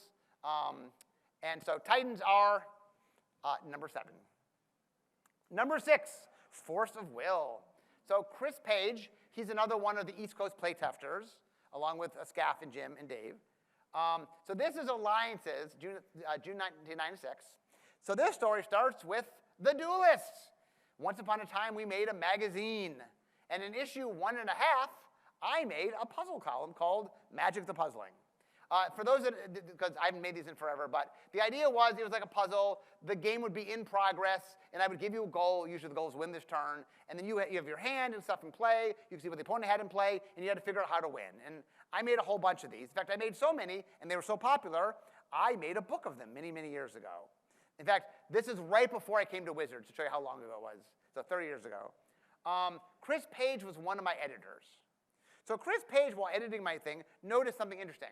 And so Titans are number 7. Number 6, Force of Will. So Chris Page, he's another one of the East Coast playtesters, along with Scaff and Jim and Dave. So this is Alliances, June 1996. So this story starts with The Duelists. Once upon a time, we made a magazine. And in issue 1.5, I made a puzzle column called Magic the Puzzling. For those that, because I haven't made these in forever, but the idea was it was like a puzzle. The game would be in progress, and I would give you a goal. Usually the goal is win this turn. And then you have your hand and stuff in play. You can see what the opponent had in play, and you had to figure out how to win. And I made a whole bunch of these. In fact, I made so many, and they were so popular, I made a book of them many, many years ago. In fact, this is right before I came to Wizards, to show you how long ago it was. So 30 years ago. Chris Page was one of my editors. So Chris Page, while editing my thing, noticed something interesting.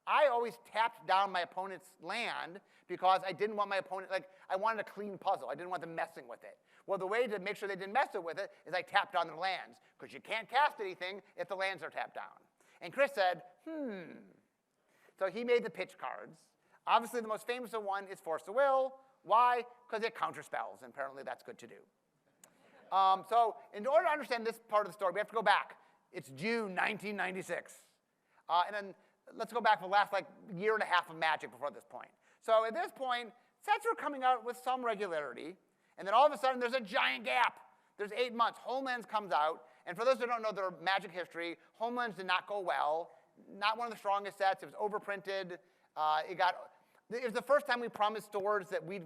I always tapped down my opponent's land because I didn't want my opponent, like, I wanted a clean puzzle. I didn't want them messing with it. Well, the way to make sure they didn't mess with it is I tapped down their lands, because you can't cast anything if the lands are tapped down. And Chris said, So he made the pitch cards. Obviously, the most famous one is Force the Will. Why? Because it counterspells, and apparently that's good to do. So in order to understand this part of the story, we have to go back. It's June 1996. And then let's go back for the last year and a half of Magic before this point. So at this point, sets are coming out with some regularity. And then all of a sudden, there's a giant gap. There's 8 months. Homelands comes out. And for those who don't know their Magic history, Homelands did not go well. Not one of the strongest sets. It was overprinted. It was the first time we promised stores that we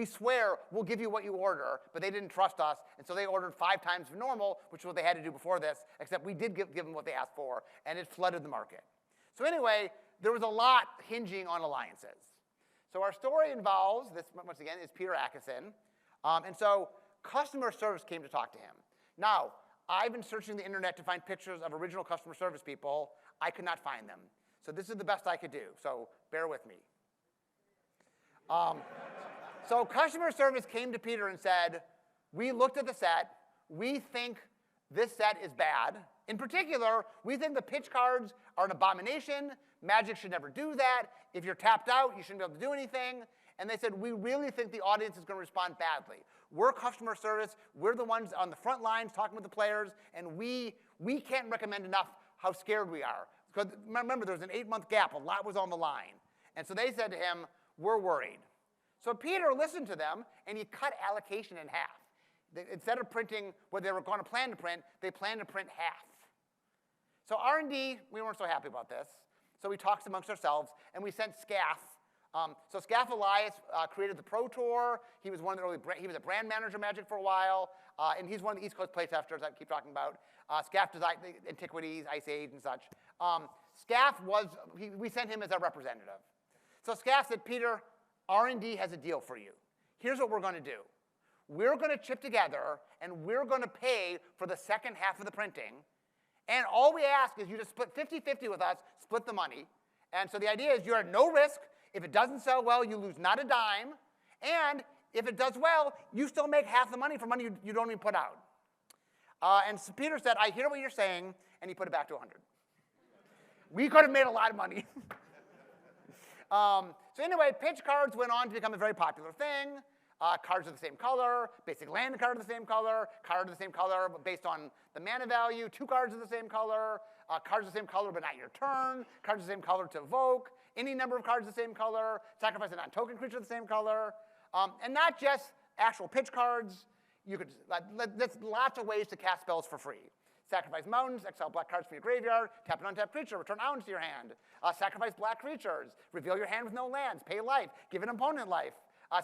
swear we'll give you what you order, but they didn't trust us, and so they ordered 5 times normal, which is what they had to do before this, except we did give them what they asked for, and it flooded the market. So anyway, there was a lot hinging on alliances. So our story involves, this once again is Peter Atkinson, and so customer service came to talk to him. Now, I've been searching the internet to find pictures of original customer service people. I could not find them. So this is the best I could do, so bear with me. So customer service came to Peter and said, we looked at the set. We think this set is bad. In particular, we think the pitch cards are an abomination. Magic should never do that. If you're tapped out, you shouldn't be able to do anything. And they said, we really think the audience is going to respond badly. We're customer service. We're the ones on the front lines talking with the players, and we can't recommend enough how scared we are. Because remember, there was an 8-month gap. A lot was on the line. And so they said to him, we're worried. So Peter listened to them, and he cut allocation in half. Instead of printing what they were going to plan to print, they planned to print half. So R&D, we weren't so happy about this. So we talked amongst ourselves, and we sent Scaff. So Scaff Elias created the Pro Tour. He was one of the early, he was a brand manager Magic for a while, and he's one of the East Coast playtesters I keep talking about. Scaff designed the Antiquities, Ice Age, and such. Scaff was, we sent him as our representative. So Scaff said, Peter, R&D has a deal for you. Here's what we're going to do. We're going to chip together, and we're going to pay for the second half of the printing. And all we ask is you to split 50-50 with us, split the money. And so the idea is you're at no risk. If it doesn't sell well, you lose not a dime. And if it does well, you still make half the money for money you don't even put out. And so Peter said, I hear what you're saying, and he put it back to 100. We could have made a lot of money. So anyway, pitch cards went on to become a very popular thing. Cards are the same color, basic land card are the same color, card are the same color but based on the mana value, 2 cards are the same color, cards are the same color but not your turn, cards are the same color to evoke, any number of cards the same color, sacrifice a non-token creature the same color, and not just actual pitch cards. You could, there's lots of ways to cast spells for free. Sacrifice mountains, exile black cards from your graveyard, tap an untapped creature, return islands to your hand. Sacrifice black creatures, reveal your hand with no lands, pay life, give an opponent life.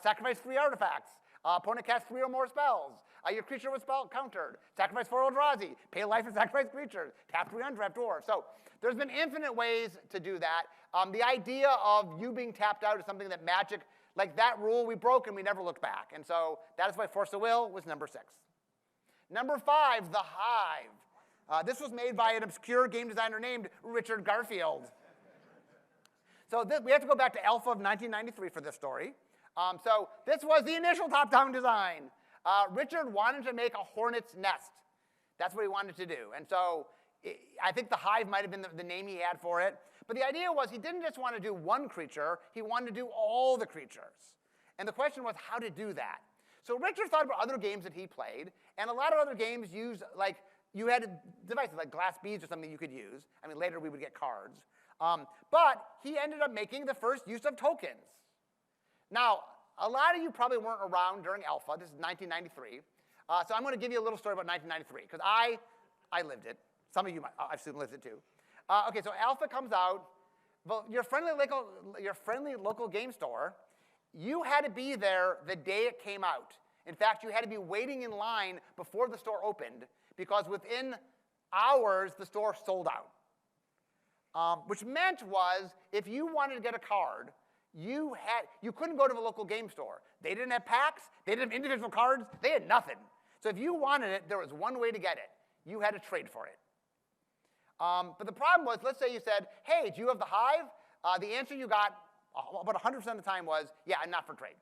Sacrifice 3 artifacts. Opponent casts 3 or more spells. Your creature was spell countered. Sacrifice 4 Eldrazi. Pay life and sacrifice creatures. Tap 3 untapped dwarves. So there's been infinite ways to do that. The idea of you being tapped out is something that Magic, like that rule we broke and we never looked back. And so that is why Force of Will was number 6. Number 5, the Hive. This was made by an obscure game designer named Richard Garfield. So we have to go back to Alpha of 1993 for this story. So this was the initial top-down design. Richard wanted to make a hornet's nest. That's what he wanted to do. And so I think the Hive might have been the name he had for it. But the idea was he didn't just want to do one creature. He wanted to do all the creatures. And the question was how to do that. So Richard thought about other games that he played. And a lot of other games used, like, you had devices like glass beads or something you could use. I mean, later we would get cards. But he ended up making the first use of tokens. Now, a lot of you probably weren't around during Alpha. This is 1993. So I'm going to give you a little story about 1993, because I lived it. Some of you might, I've lived it too. Okay, so alpha comes out. Well, your friendly local game store, you had to be there the day it came out. In fact, you had to be waiting in line before the store opened because within hours, the store sold out. Which meant was, if you wanted to get a card, you couldn't go to the local game store. They didn't have packs. They didn't have individual cards. They had nothing. So if you wanted it, there was one way to get it. You had to trade for it. But the problem was, let's say you said, hey, do you have the Hive? The answer you got about 100% of the time was, yeah, not for trade.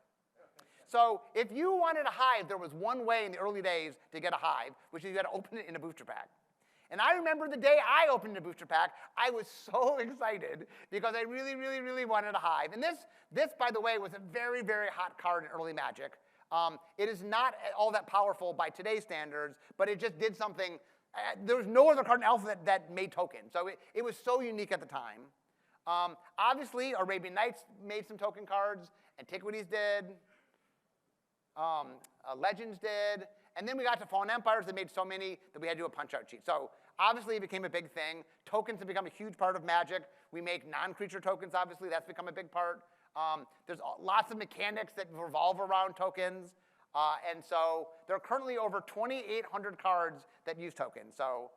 So if you wanted a Hive, there was one way in the early days to get a Hive, which is you had to open it in a booster pack. And I remember the day I opened a booster pack, I was so excited because I really, really, really wanted a Hive. And this, by the way, was a very, very hot card in early Magic. It is not all that powerful by today's standards, but it just did something. There was no other card in Alpha that made tokens. So it was so unique at the time. Obviously, Arabian Nights made some token cards. Antiquities did. Legends did. And then we got to Fallen Empires that made so many that we had to do a punch-out cheat. So obviously it became a big thing. Tokens have become a huge part of Magic. We make non-creature tokens, obviously. That's become a big part. There's lots of mechanics that revolve around tokens. And so there are currently over 2,800 cards that use tokens. So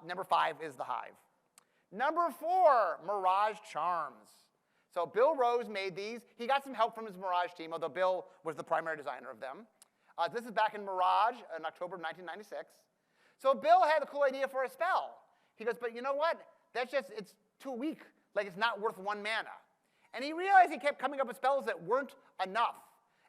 number 5 is the Hive. Number 4, Mirage Charms. So Bill Rose made these. He got some help from his Mirage team, although Bill was the primary designer of them. This is back in Mirage in October of 1996. So Bill had a cool idea for a spell. He goes, but you know what? It's too weak. Like, it's not worth 1 mana. And he realized he kept coming up with spells that weren't enough.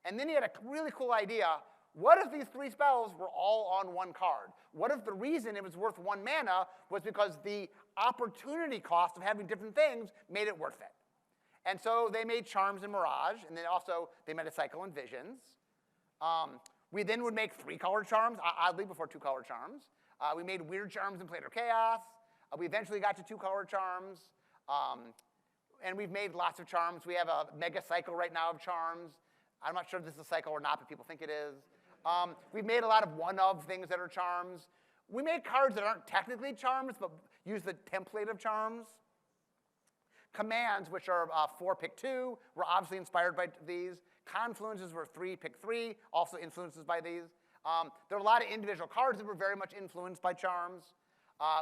And then he had a really cool idea. What if these 3 spells were all on 1 card? What if the reason it was worth 1 mana was because the opportunity cost of having different things made it worth it? And so they made Charms and Mirage, and then also they made a Cycle and Visions. We then would make 3-color Charms, oddly, before 2-color Charms. We made Weird Charms in Planar Chaos. We eventually got to 2-color Charms. And we've made lots of Charms. We have a mega cycle right now of Charms. I'm not sure if this is a cycle or not, but people think it is. We've made a lot of one-of things that are Charms. We made cards that aren't technically Charms, but use the template of Charms. Commands, which are 4, pick 2, were obviously inspired by these. Confluences were 3, pick 3, also influences by these. There are a lot of individual cards that were very much influenced by Charms.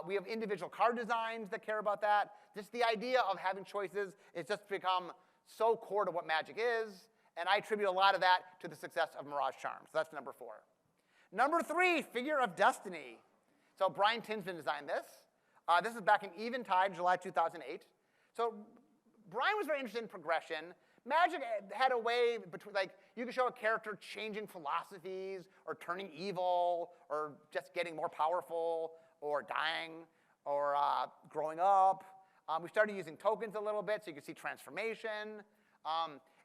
We have individual card designs that care about that. Just the idea of having choices has just become so core to what Magic is, and I attribute a lot of that to the success of Mirage Charms. So that's number 4. Number 3, Figure of Destiny. So Brian Tinsman designed this. This is back in Eventide, July 2008. So Brian was very interested in progression. Magic had a way between, like, you could show a character changing philosophies or turning evil or just getting more powerful or dying or growing up. We started using tokens a little bit so you could see transformation.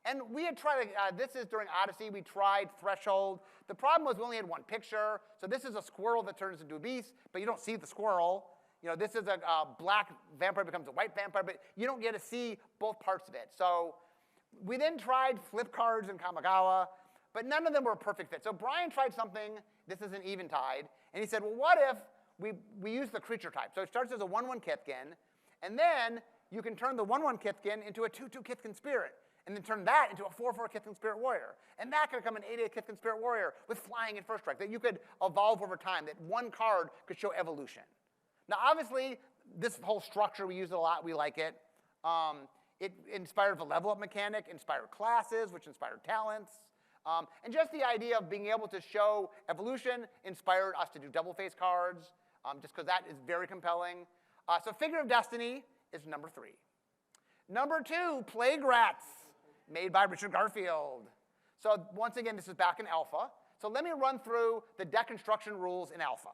And we had tried, this is during Odyssey, we tried Threshold. The problem was we only had 1 picture. So this is a squirrel that turns into a beast, but you don't see the squirrel. You know, this is a black vampire becomes a white vampire, but you don't get to see both parts of it. So we then tried flip cards in Kamigawa, but none of them were a perfect fit. So Brian tried something, this is an Eventide, and he said, well, what if we use the creature type? So it starts as a 1/1 Kithkin, and then you can turn the 1/1 Kithkin into a 2/2 Kithkin Spirit, and then turn that into a 4/4 Kithkin Spirit Warrior. And that could become an 8/8 Kithkin Spirit Warrior with flying and first strike, that you could evolve over time, that 1 card could show evolution. Now, obviously, this whole structure, we use it a lot, we like it. It inspired the level up mechanic, inspired classes, which inspired talents. And just the idea of being able to show evolution inspired us to do double face cards, just because that is very compelling. So Figure of Destiny is number 3. Number 2, Plague Rats, made by Richard Garfield. So once again, this is back in Alpha. So let me run through the deck construction rules in Alpha.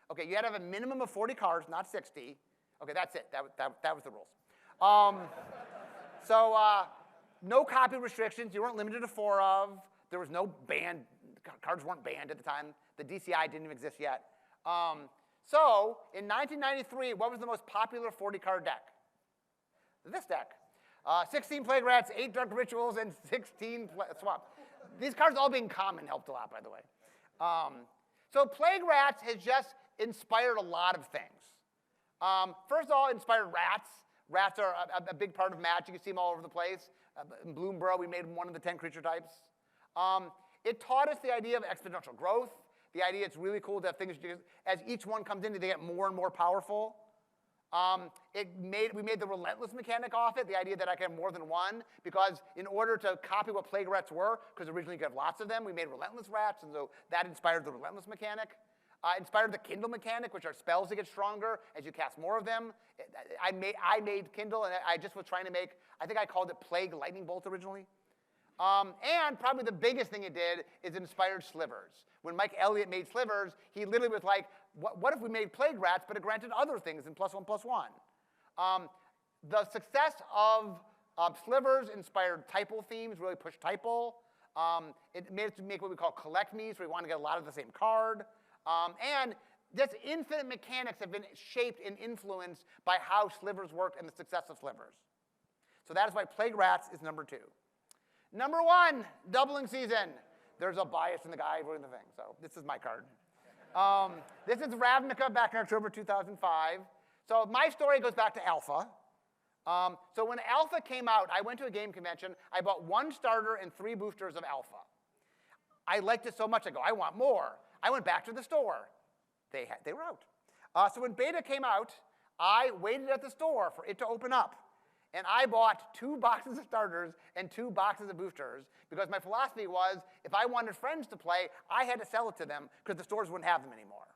Okay, you had to have a minimum of 40 cards, not 60. Okay, that's it. That was the rules. No copy restrictions. You weren't limited to 4 of. There was no ban. Cards weren't banned at the time. The DCI didn't even exist yet. So in 1993, what was the most popular 40-card deck? This deck. 16 Plague Rats, 8 Dark Rituals, and 16 Swamp. These cards all being common helped a lot, by the way. So Plague Rats has just inspired a lot of things. First of all, it inspired rats. Rats are a big part of Magic. You see them all over the place. In Bloomborough, we made one of the 10 creature types. It taught us the idea of exponential growth. The idea it's really cool to have things, as each one comes in, they get more and more powerful. We made the relentless mechanic off it, the idea that I can have more than one, because in order to copy what plague rats were, because originally you could have lots of them, we made relentless rats, and so that inspired the relentless mechanic. Inspired the Kindle mechanic, which are spells that get stronger as you cast more of them. I made Kindle, and I just was trying to make, I think I called it Plague Lightning Bolt originally. And probably the biggest thing it did is it inspired slivers. When Mike Elliott made slivers, he literally was like, what if we made plague rats, but it granted other things in +1/+1? The success of slivers inspired typal themes, really pushed typal. It made us make what we call collect me's, where we want to get a lot of the same card. And this infinite mechanics have been shaped and influenced by how slivers worked and the success of slivers. So that is why Plague Rats is number 2. Number 1, doubling season. There's a bias in the guy ruining the thing, so this is my card. This is Ravnica back in October 2005. So my story goes back to Alpha. So when Alpha came out, I went to a game convention. I bought 1 starter and 3 boosters of Alpha. I liked it so much, I go, I want more. I went back to the store. They were out. So when Beta came out, I waited at the store for it to open up. And I bought 2 boxes of starters and 2 boxes of boosters because my philosophy was if I wanted friends to play, I had to sell it to them because the stores wouldn't have them anymore.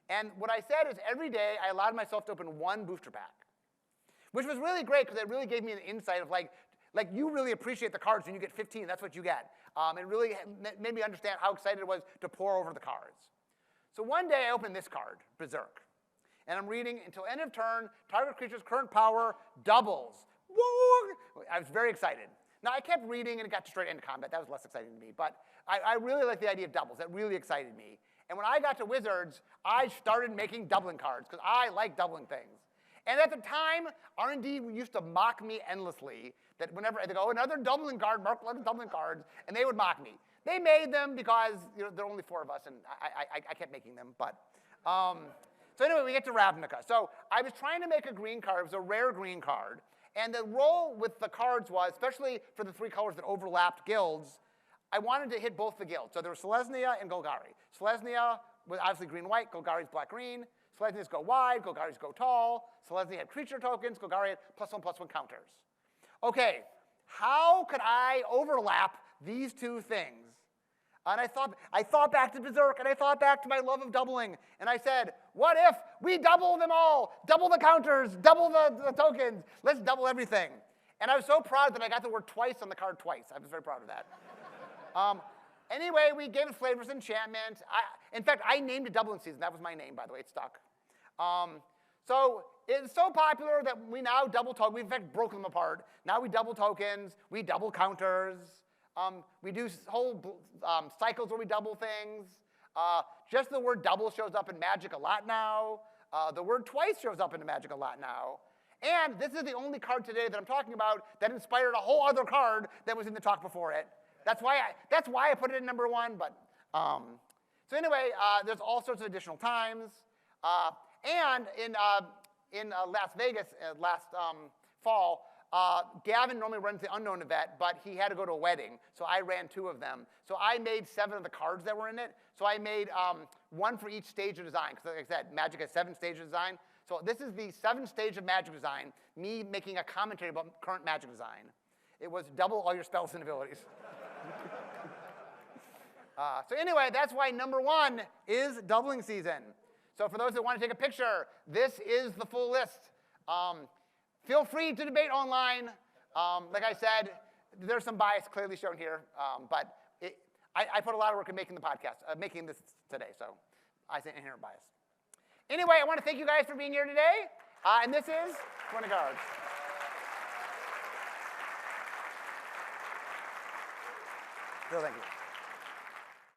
And what I said is every day I allowed myself to open 1 booster pack, which was really great because it really gave me an insight of like you really appreciate the cards when you get 15. That's what you get. It really made me understand how excited it was to pour over the cards. So one day I opened this card, Berserk. And I'm reading, until end of turn, target creature's current power doubles. Woo! I was very excited. Now, I kept reading, and it got straight into combat. That was less exciting to me. But I really like the idea of doubles. That really excited me. And when I got to Wizards, I started making doubling cards, because I like doubling things. And at the time, R&D used to mock me endlessly. That whenever they go, oh, another doubling card, Mark loves doubling cards, and they would mock me. They made them because there are only 4 of us, and I kept making them. But so anyway, we get to Ravnica. So I was trying to make a green card. It was a rare green card. And the role with the cards was, especially for the 3 colors that overlapped guilds, I wanted to hit both the guilds. So there was Selesnya and Golgari. Selesnya was obviously green-white. Golgari's black-green. Selesnyas go wide. Golgari's go tall. Selesnya had creature tokens. Golgari had +1/+1 counters. OK, how could I overlap these 2 things? And I thought back to Berserk, and I thought back to my love of doubling. And I said, what if we double them all? Double the counters, double the tokens. Let's double everything. And I was so proud that I got the word twice on the card twice. I was very proud of that. Anyway, we gave it flavors enchantment. In fact, I named it doubling season. That was my name, by the way. It stuck. So it's so popular that we now double token. We've in fact broken them apart. Now we double tokens. We double counters. We do whole cycles where we double things. Just the word double shows up in Magic a lot now. The word twice shows up in Magic a lot now. And this is the only card today that I'm talking about that inspired a whole other card that was in the talk before it. That's why I put it in number 1. But so anyway, there's all sorts of additional times. And in Las Vegas last fall, Gavin normally runs the Unknown event, but he had to go to a wedding, so I ran 2 of them. So I made 7 of the cards that were in it. So I made 1 for each stage of design, because like I said, Magic has 7 stages of design. So this is the 7th stage of Magic design, me making a commentary about current Magic design. It was double all your spells and abilities. So anyway, that's why number 1 is doubling season. So for those that want to take a picture, this is the full list. Feel free to debate online. Like I said, there's some bias clearly shown here, but I put a lot of work in making the podcast, making this today, so I say inherent bias. Anyway, I want to thank you guys for being here today, and this is 20 cards. So thank you.